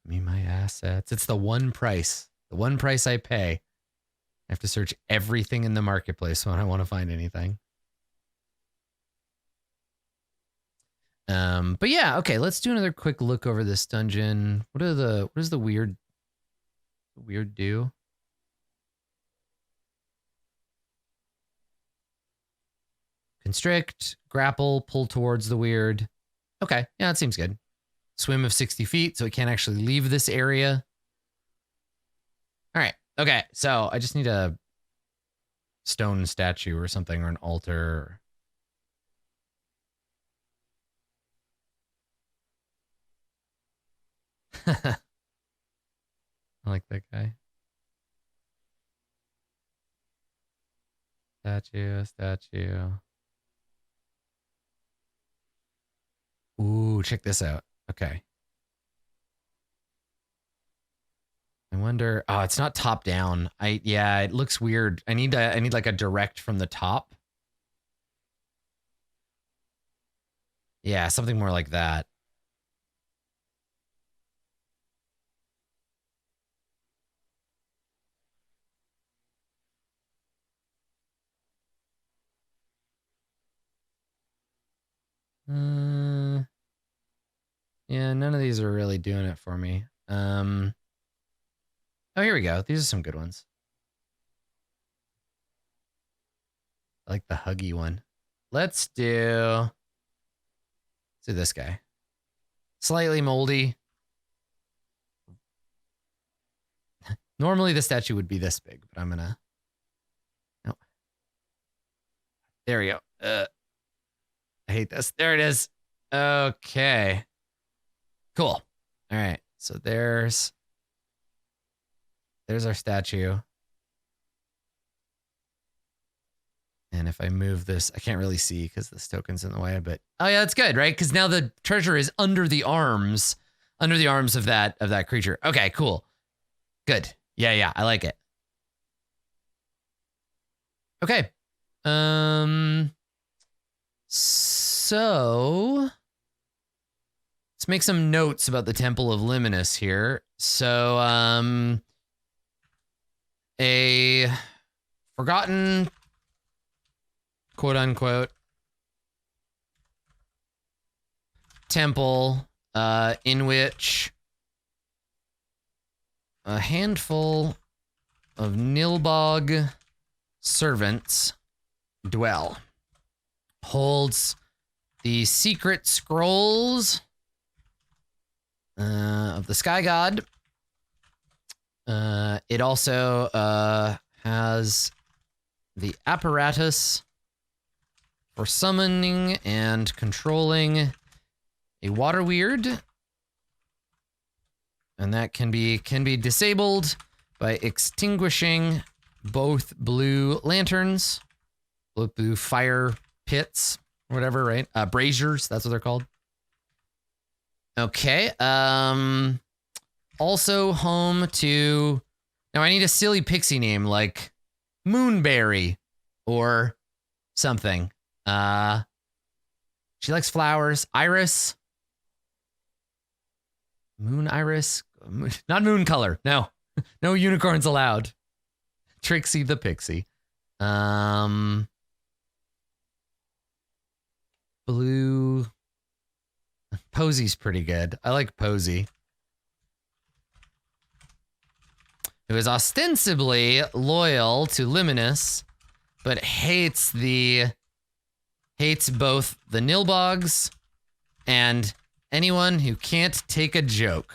me my assets. It's the one price. The one price I pay. I have to search everything in the marketplace when I want to find anything. But yeah, okay, let's do another quick look over this dungeon. What does the weird do? Constrict, grapple, pull towards the weird. Okay, yeah, that seems good. Swim of 60 feet, so it can't actually leave this area. All right, okay, so I just need a stone statue or something, or an altar. I like that guy. Statue. Ooh, check this out. Okay. I wonder. Oh, it's not top down. Yeah, it looks weird. I need like a direct from the top. Yeah, something more like that. Yeah, none of these are really doing it for me. Oh, here we go. These are some good ones. I like the huggy one. Let's do this guy. Slightly moldy. Normally the statue would be this big, but I'm gonna. No. There we go. I hate this. There it is. Okay. Cool. All right. So there's our statue. And if I move this, I can't really see because this token's in the way, but oh yeah, that's good, right? Because now the treasure is under the arms of that creature. Okay, cool. Good. Yeah, I like it. Okay. So let's make some notes about the Temple of Lemonis here. So, a forgotten, quote unquote, temple, in which a handful of Nilbog servants dwell. Holds the secret scrolls of the Sky God. It also has the apparatus for summoning and controlling a water weird. And that can be disabled by extinguishing both blue lanterns, blue fire pits, whatever, right? Braziers, that's what they're called. Okay. Also home to, now I need a silly pixie name like Moonberry or something. She likes flowers. Iris. Moon Iris. Not moon color. No. No unicorns allowed. Trixie the pixie. Blue. Posy's pretty good. I like Posy. Who is ostensibly loyal to Lemonis, but hates both the Nilbogs and anyone who can't take a joke.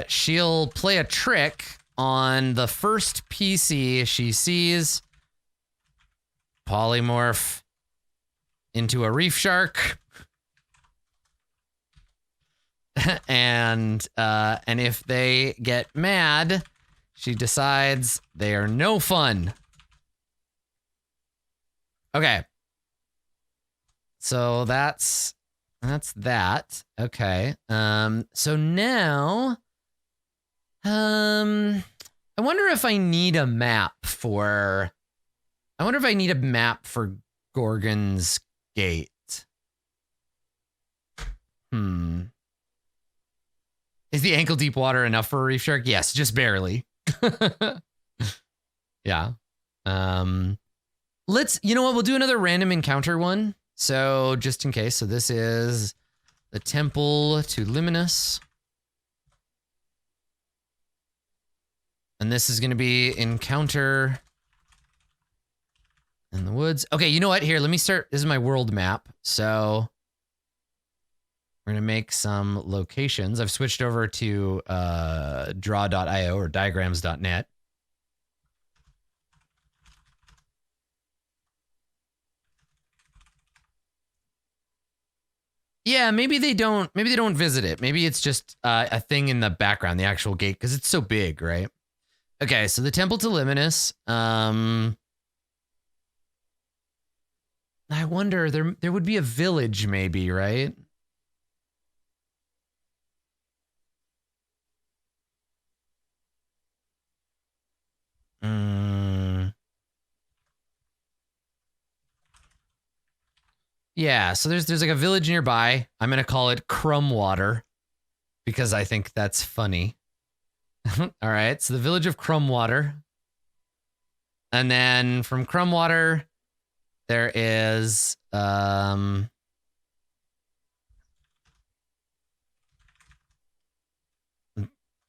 She'll play a trick on the first PC she sees, polymorph into a reef shark, and if they get mad, she decides they are no fun. Okay. So that's that. Okay. So now, I wonder if I need a map for Gorgon's Gate. Is the ankle deep water enough for a reef shark? Yes, just barely. Yeah. You know what? We'll do another random encounter one. So just in case. So this is the temple to Lemonis. And this is going to be encounter in the woods. Okay, you know what? Here, let me start. This is my world map. So we're going to make some locations. I've switched over to draw.io or diagrams.net. Yeah, maybe they don't visit it. Maybe it's just a thing in the background, the actual gate, because it's so big, right? Okay, so the temple to Lemonis. I wonder, there would be a village maybe, right? Yeah, so there's like a village nearby. I'm gonna call it Crumbwater because I think that's funny. All right, so the village of Crumbwater. And then from Crumbwater, there is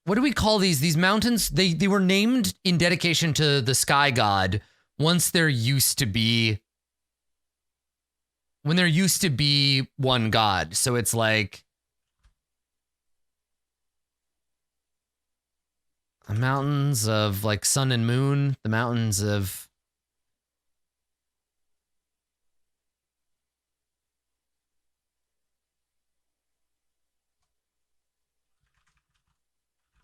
what do we call these? These mountains, they were named in dedication to the sky god once there used to be one god. So it's like the mountains of like sun and moon, the mountains of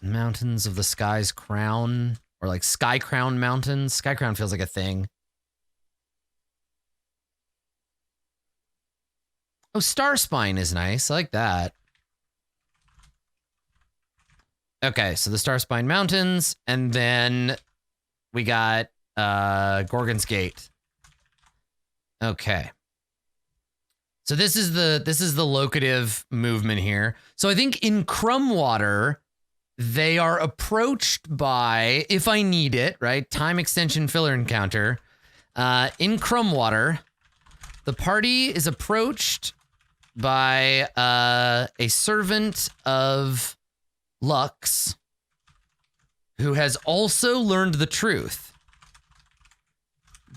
the sky's crown, or like Sky Crown Mountains. Sky Crown feels like a thing. Oh, Star Spine is nice. I like that. Okay, so the Star Spine Mountains, and then we got Gorgon's Gate. Okay. So this is the locative movement here. So I think in Crumbwater, they are approached by, if I need it, right? Time extension filler encounter. In Crumbwater, the party is approached by a servant of Lux who has also learned the truth,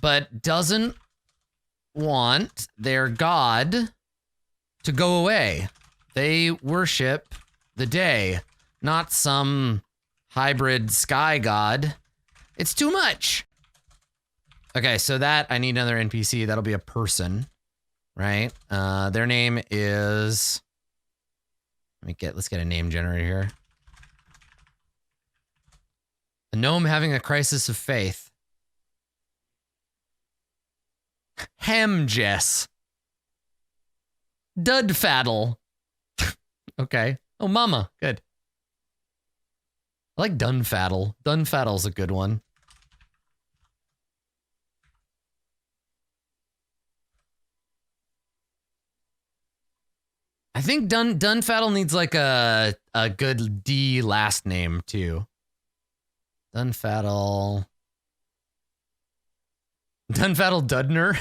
but doesn't want their god to go away. They worship the day, not some hybrid sky god. It's too much. Okay, so that I need another NPC. That'll be a person, right? Their name is. Let's get a name generator here. A gnome having a crisis of faith. Hamjess. Dudfaddle. Okay. Oh, mama. Good. I like Dunfaddle. Dunfaddle's a good one. I think Dunfaddle needs like a good D last name too. Dunfaddle Dudner.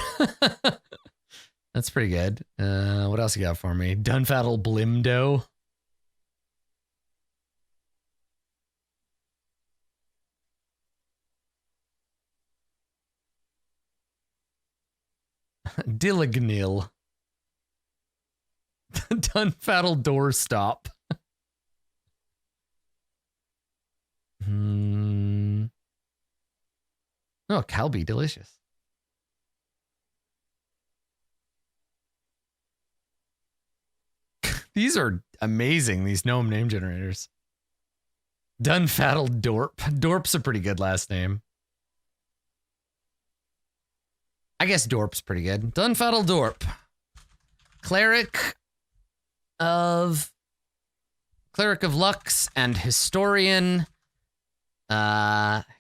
That's pretty good. What else you got for me? Dunfaddle Blimdo. Dillignil. Dunfaddle Doorstop. Oh, Calbee, delicious. These are amazing, these gnome name generators. Dunfaddle Dorp. Dorp's a pretty good last name. I guess Dorp's pretty good. Dunfaddle Dorp. Cleric of Lux and Historian.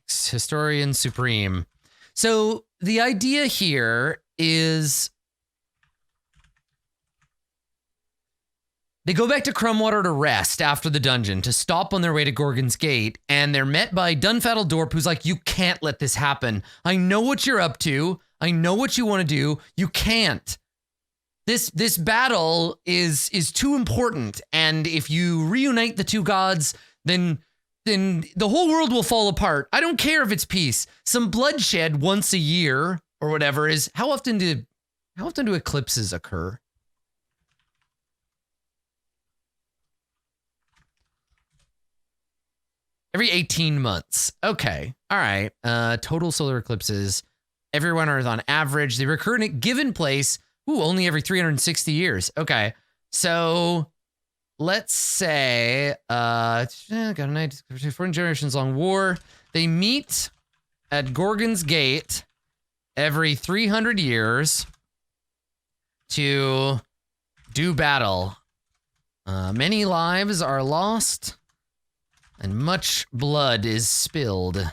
Historian Supreme. So the idea here is They go back to Crumwater to rest after the dungeon to stop on their way to Gorgon's Gate, and they're met by Dunfaddle Dorp, who's like, you can't let this happen. I know what you're up to. I know what you want to do. You can't. This battle is too important, and if you reunite the two gods, then the whole world will fall apart. I don't care if it's peace. Some bloodshed once a year or whatever is how often do eclipses occur? Every 18 months. Okay. All right. Total solar eclipses. Everyone are on average. They recur in a given place. Ooh, only every 360 years. Okay. So let's say, got a night, 4 generations long war. They meet at Gorgon's Gate every 300 years to do battle. Many lives are lost and much blood is spilled. This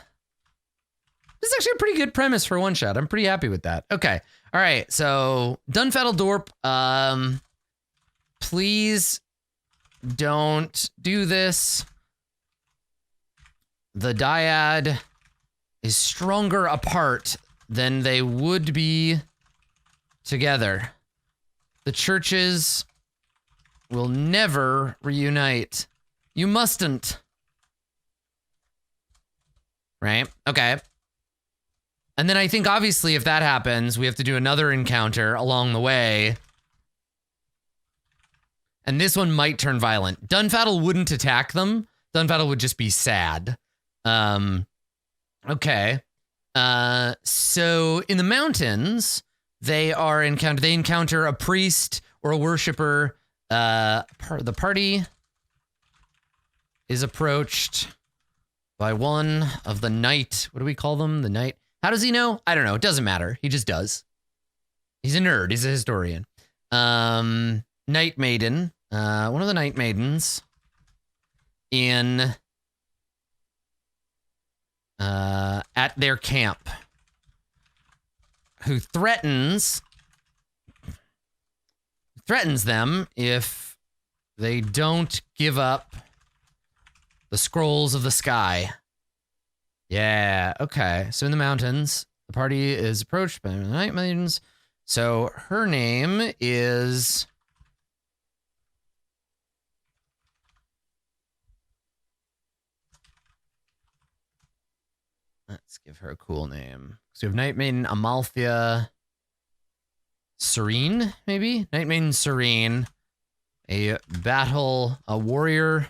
is actually a pretty good premise for one shot. I'm pretty happy with that. Okay. All right. So Dunfaddle Dorp, please don't do this. The dyad is stronger apart than they would be together. The churches will never reunite. You mustn't. Right? Okay. And then I think obviously if that happens, we have to do another encounter along the way. And this one might turn violent. Dunfaddle wouldn't attack them. Dunfaddle would just be sad. Okay. So in the mountains, they encounter a priest or a worshiper. The party is approached by one of the knight. What do we call them? The knight. How does he know? I don't know. It doesn't matter. He just does. He's a nerd. He's a historian. Night Maiden. One of the Night Maidens in at their camp, who threatens them if they don't give up the scrolls of the sky. Yeah, okay. So in the mountains, the party is approached by the Night Maidens. So her name is... Let's give her a cool name. So we have Night Maiden Amalthea Serene, maybe? Night Maiden Serene. A warrior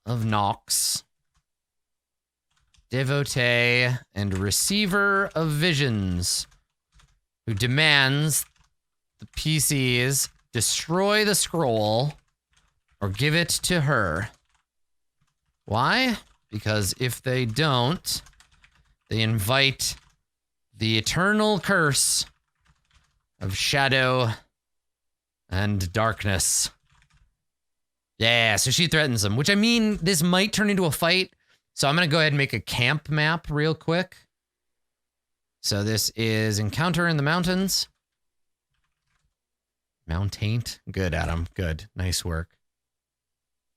of Nox. Devotee and receiver of visions, who demands the PCs destroy the scroll or give it to her. Why? Because if they don't, they invite the eternal curse of shadow and darkness. Yeah, so she threatens them, which I mean, this might turn into a fight. So I'm going to go ahead and make a camp map real quick. So this is Encounter in the Mountains. Mountaint. Good, Adam. Good. Nice work.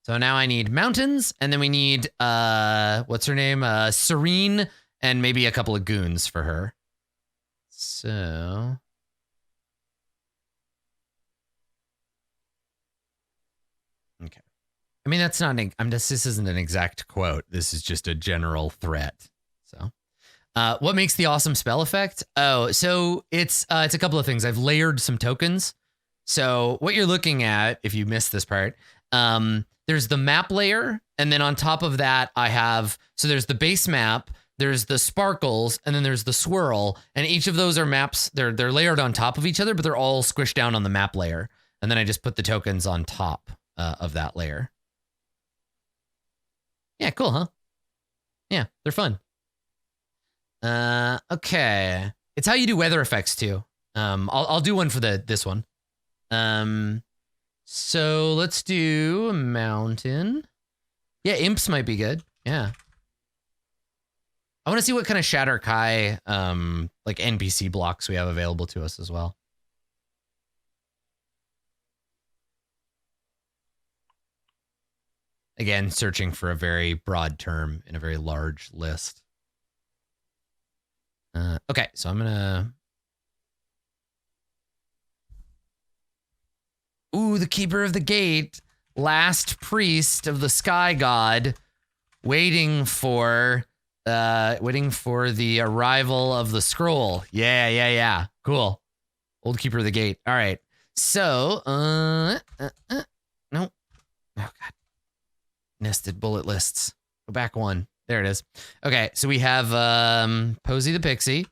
So now I need mountains, and then we need, what's her name? Serene, and maybe a couple of goons for her. So... Okay. I mean, that's not, this isn't an exact quote. This is just a general threat. So, what makes the awesome spell effect? Oh, so it's a couple of things. I've layered some tokens. So what you're looking at, if you missed this part, there's the map layer. And then on top of that, so there's the base map, there's the sparkles, and then there's the swirl. And each of those are maps. They're layered on top of each other, but they're all squished down on the map layer. And then I just put the tokens on top of that layer. Yeah, cool, huh? Yeah, they're fun. Okay. It's how you do weather effects too. I'll do one for this one. So let's do a mountain. Yeah, imps might be good. Yeah. I want to see what kind of Shatter Kai like NPC blocks we have available to us as well. Again, searching for a very broad term in a very large list. Okay, so I'm gonna... Ooh, the keeper of the gate. Last priest of the sky god. Waiting for the arrival of the scroll. Yeah. Cool. Old keeper of the gate. All right. So, no. Oh, God. Nested bullet lists. Go back one. There it is. Okay, so we have Posey the Pixie.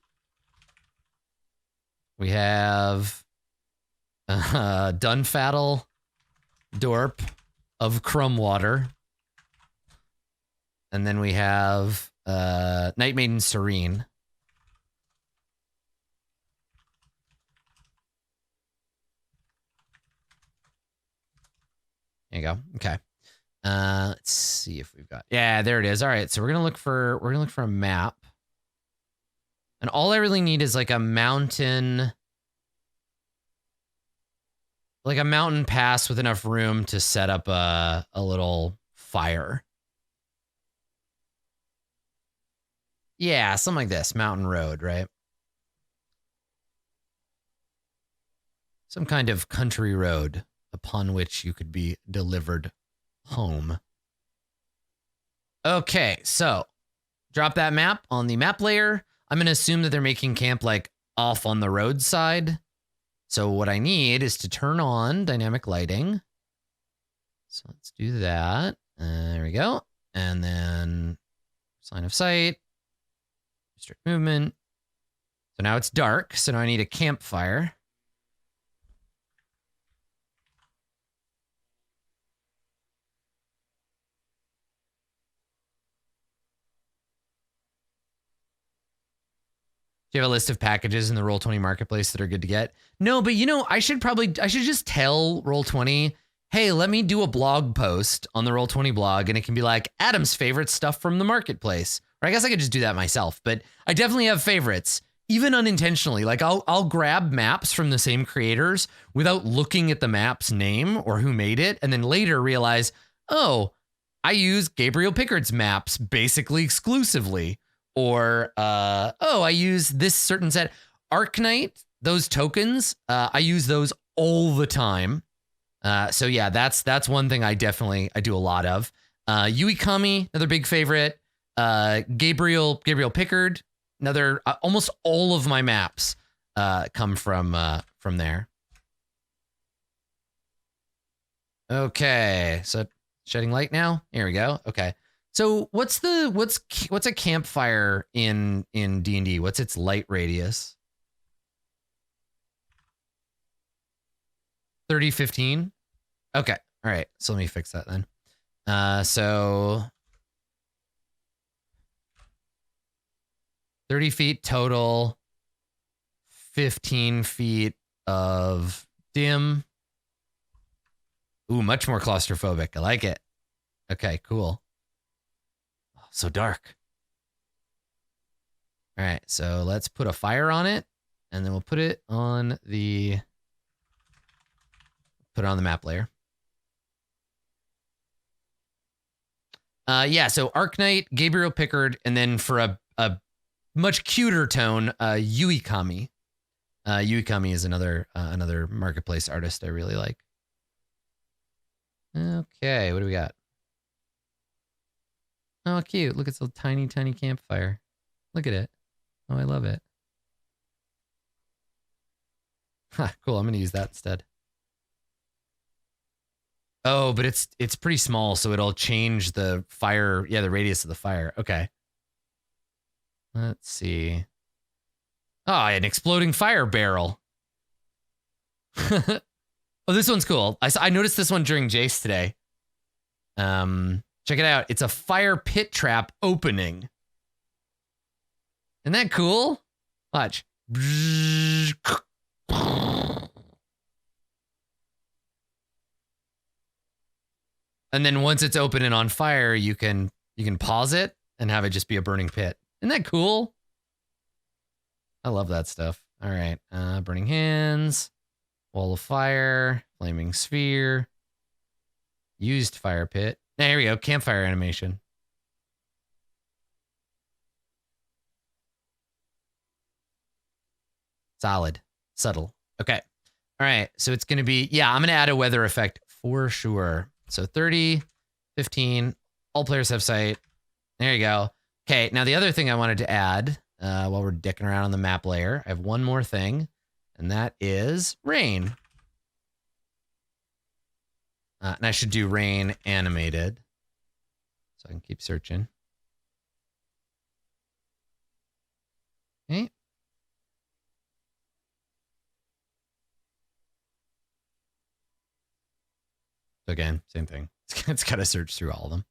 We have Dunfaddle Dorp of Crumwater. And then we have Night Maiden Serene. There you go. Okay. Let's see if we've got... Yeah, there it is. All right, so we're gonna look for a map. And all I really need is like a mountain... Like a mountain pass with enough room to set up a little fire. Yeah, something like this. Mountain road, right? Some kind of country road upon which you could be delivered home. Okay, so drop that map on the map layer. I'm going to assume that they're making camp like off on the roadside. So what I need is to turn on dynamic lighting. So let's do that. There we go. And then sign of sight. Restrict movement. So now it's dark. So now I need a campfire. Do you have a list of packages in the Roll20 marketplace that are good to get? No, but you know, I should just tell Roll20, hey, let me do a blog post on the Roll20 blog, and it can be like Adam's favorite stuff from the marketplace. Or I guess I could just do that myself, but I definitely have favorites, even unintentionally. Like I'll grab maps from the same creators without looking at the map's name or who made it, and then later realize, oh, I use Gabriel Pickard's maps basically exclusively. Or, oh, I use this certain set. Arknight, those tokens, I use those all the time. So yeah, that's one thing I do a lot of. Yui Kami, another big favorite. Gabriel Pickard, another, almost all of my maps come from there. Okay, so shedding light now. Here we go. Okay. So what's a campfire in D&D? What's its light radius? 30-15? Okay. All right. So let me fix that then. So 30 feet total, 15 feet of dim. Ooh, much more claustrophobic. I like it. Okay, cool. So dark. All right, so let's put a fire on it, and then we'll put it on the map layer. Yeah, so Arknight, Gabriel Pickard, and then for a much cuter tone, Yui Kami. Yui Kami is another marketplace artist I really like. Okay, what do we got? Oh, cute. Look, it's a tiny, tiny campfire. Look at it. Oh, I love it. Ha, cool. I'm going to use that instead. Oh, but it's pretty small, so it'll change the fire. Yeah, the radius of the fire. Okay. Let's see. Oh, an exploding fire barrel. Oh, this one's cool. I noticed this one during Jace today. Check it out. It's a fire pit trap opening. Isn't that cool? Watch. And then once it's open and on fire, you can pause it and have it just be a burning pit. Isn't that cool? I love that stuff. All right. Burning hands, wall of fire, flaming sphere, used fire pit. There we go. Campfire animation. Solid. Subtle. Okay. All right. So it's going to be, yeah, I'm going to add a weather effect for sure. So 30, 15, all players have sight. There you go. Okay. Now the other thing I wanted to add while we're dicking around on the map layer, I have one more thing, and that is rain. And I should do rain animated. So I can keep searching. Okay. So again, same thing. It's got to search through all of them.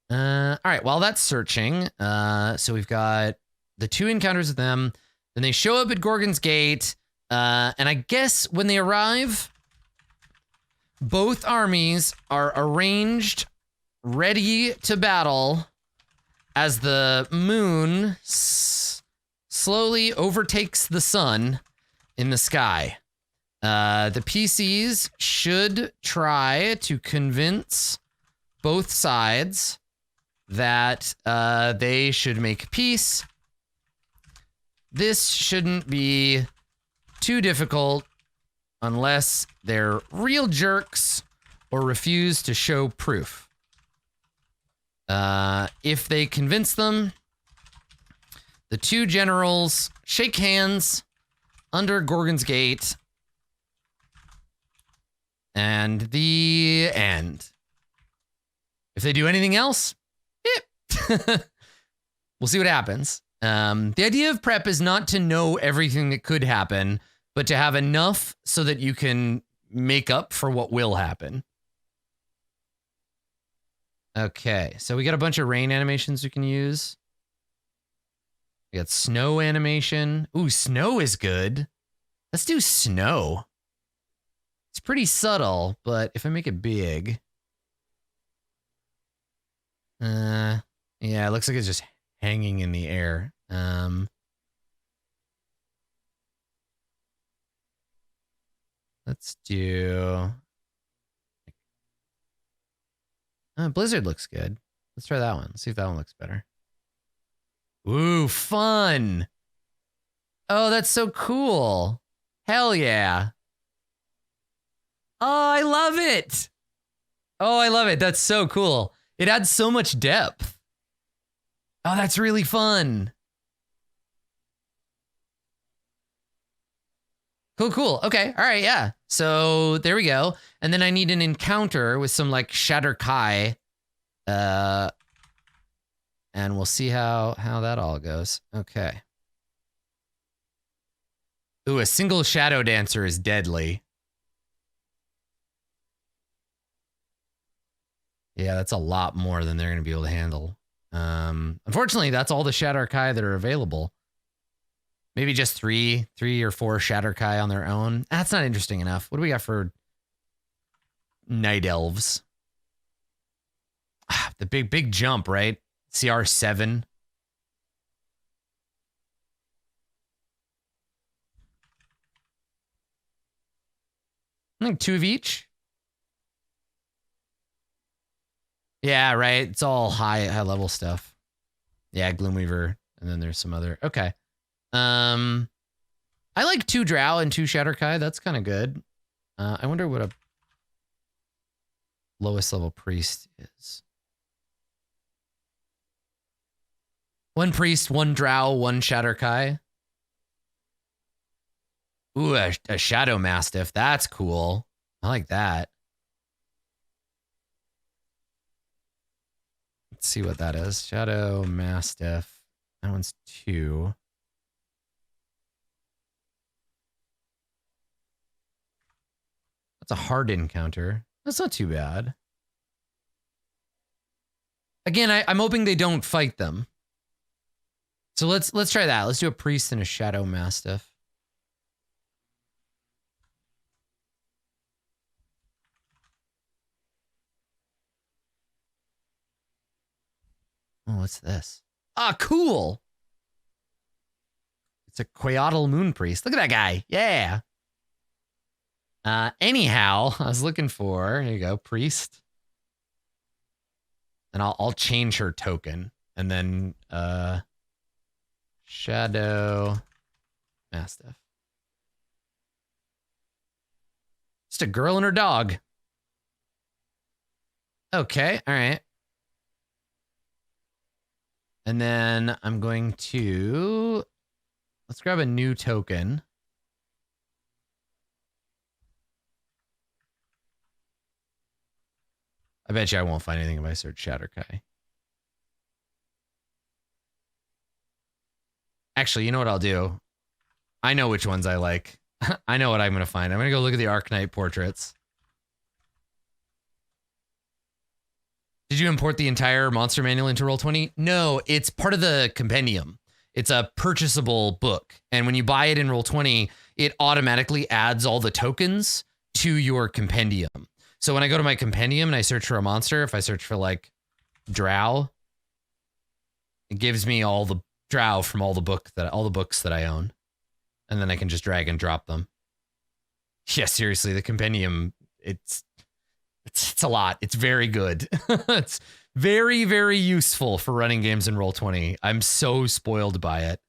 All right, while that's searching, so we've got the 2 encounters with them. Then they show up at Gorgon's Gate. And I guess when they arrive, both armies are arranged, ready to battle as the moon slowly overtakes the sun in the sky. The PCs should try to convince both sides that they should make peace. This shouldn't be too difficult unless they're real jerks or refuse to show proof. If they convince them, the 2 generals shake hands under Gorgon's Gate, and the end. If they do anything else, we'll see what happens. The idea of prep is not to know everything that could happen, but to have enough so that you can make up for what will happen. Okay, so we got a bunch of rain animations we can use. We got snow animation. Ooh, snow is good. Let's do snow. It's pretty subtle, but if I make it big... yeah, it looks like it's just hanging in the air. Let's do... Blizzard looks good. Let's try that one. Let's see if that one looks better. Ooh, fun! Oh, that's so cool. Hell yeah. Oh, I love it. Oh, I love it. That's so cool. It adds so much depth. Oh, that's really fun. Cool. Okay. All right. Yeah. So there we go. And then I need an encounter with some like Shatter Kai. And we'll see how that all goes. Okay. Ooh, a single Shadow Dancer is deadly. Yeah, that's a lot more than they're going to be able to handle. Unfortunately, that's all the Shatter Kai that are available. Maybe just three or 4 Shatter Kai on their own. That's not interesting enough. What do we got for Night Elves? The big jump, right? CR7. I think 2 of each. Yeah, right. It's all high level stuff. Yeah, Gloomweaver, and then there's some other. Okay. I like 2 Drow and 2 Shatter Kai. That's kind of good. I wonder what a lowest level priest is. 1 priest, 1 Drow, 1 Shatter Kai. Ooh, a Shadow Mastiff. That's cool. I like that. Let's see what that is. Shadow Mastiff. That one's 2. That's a hard encounter. That's not too bad. Again, I'm hoping they don't fight them. So let's try that. Let's do a priest and a Shadow Mastiff. Oh, what's this? Ah, cool. It's a Queotl Moon Priest. Look at that guy. Yeah. Anyhow, I was looking for, here you go, priest. and I'll change her token, and then Shadow Mastiff. Just a girl and her dog. Okay, all right. And then I'm going to, let's grab a new token. I bet you I won't find anything if I search Shatterkai. Actually, you know what I'll do? I know which ones I like. I know what I'm going to find. I'm going to go look at the Arknight portraits. Did you import the entire monster manual into Roll20? No, it's part of the compendium. It's a purchasable book. And when you buy it in Roll20, it automatically adds all the tokens to your compendium. So when I go to my compendium and I search for a monster, if I search for like drow, it gives me all the drow from all the books that I own. And then I can just drag and drop them. Yeah, seriously, the compendium, it's a lot. It's very good. It's very, very useful for running games in Roll20. I'm so spoiled by it.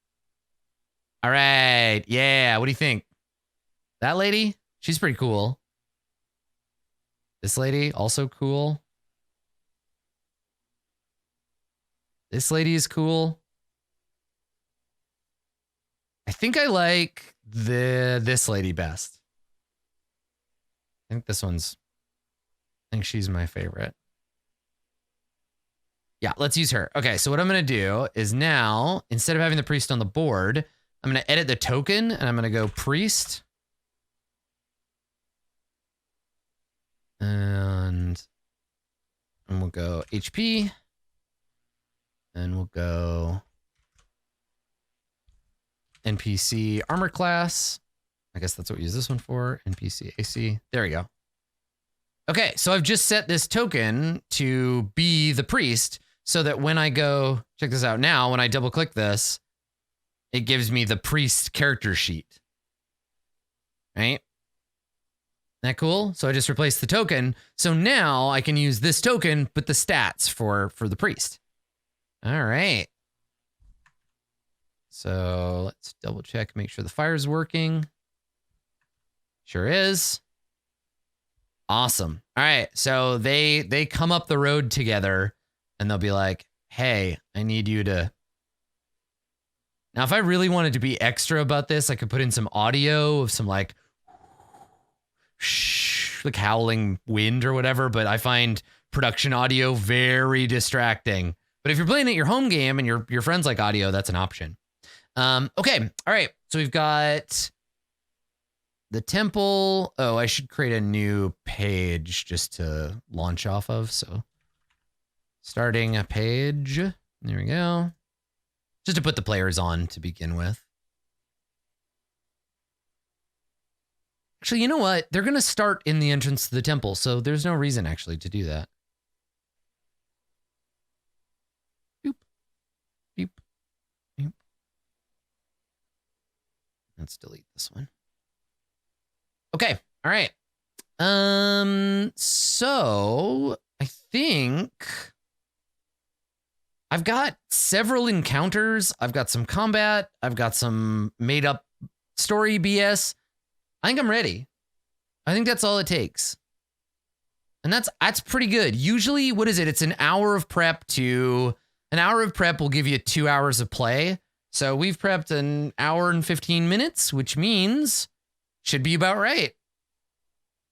All right. Yeah. What do you think? That lady? She's pretty cool. This lady, also cool. This lady is cool. I think I like this lady best. I think this one's, I think she's my favorite. Yeah, let's use her. Okay, so what I'm going to do is now, instead of having the priest on the board, I'm going to edit the token and I'm going to go priest. And we'll go HP. And we'll go NPC armor class. I guess that's what we use this one for. NPC AC. There we go. Okay, so I've just set this token to be the priest so that when I go, check this out now, when I double click this, it gives me the priest character sheet. Right? Isn't that cool? So I just replaced the token. So now I can use this token, but the stats for the priest. All right. So let's double check, make sure the fire's working. Sure is. Awesome. All right. So they come up the road together and they'll be like, hey, I need you to. Now, if I really wanted to be extra about this, I could put in some audio of some like howling wind or whatever, but I find production audio very distracting. But if you're playing at your home game and your friends like audio, that's an option. Okay. All right. So we've got the temple. Oh, I should create a new page just to launch off of. So starting a page. There we go. Just to put the players on to begin with. Actually, you know what? They're going to start in the entrance to the temple, so there's no reason actually to do that. Boop. Boop. Boop. Let's delete this one. Okay. All right. So I think I've got several encounters. I've got some combat. I've got some made up story BS. I think I'm ready. I think that's all it takes. And that's pretty good. Usually, what is it? It's an hour of prep will give you 2 hours of play. So we've prepped an hour and 15 minutes, which means should be about right.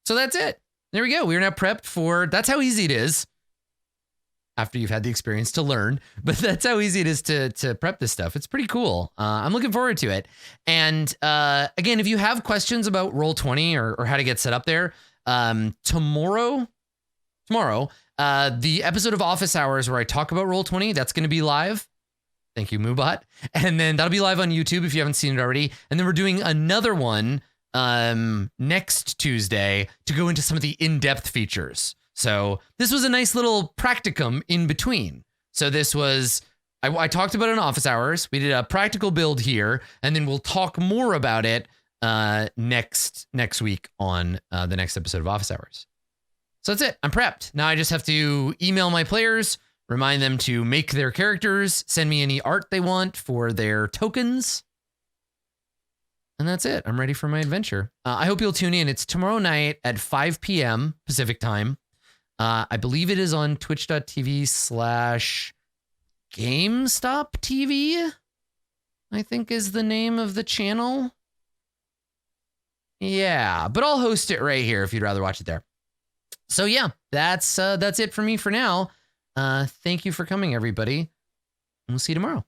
So that's it. There we go. We are now prepped for, that's how easy it is. After you've had the experience to learn, but that's how easy it is to prep this stuff. It's pretty cool. I'm looking forward to it. And again, if you have questions about Roll20 or how to get set up there, tomorrow, the episode of Office Hours where I talk about Roll20, that's going to be live. Thank you, Moobot. And then that'll be live on YouTube if you haven't seen it already. And then we're doing another one next Tuesday to go into some of the in-depth features. So this was a nice little practicum in between. So this was, I talked about it in Office Hours. We did a practical build here, and then we'll talk more about it next week on the next episode of Office Hours. So that's it. I'm prepped. Now I just have to email my players, remind them to make their characters, send me any art they want for their tokens. And that's it. I'm ready for my adventure. I hope you'll tune in. It's tomorrow night at 5 p.m. Pacific time. I believe it is on twitch.tv/GameStop TV, I think is the name of the channel. Yeah, but I'll host it right here if you'd rather watch it there. So yeah, that's it for me for now. Thank you for coming, everybody. We'll see you tomorrow.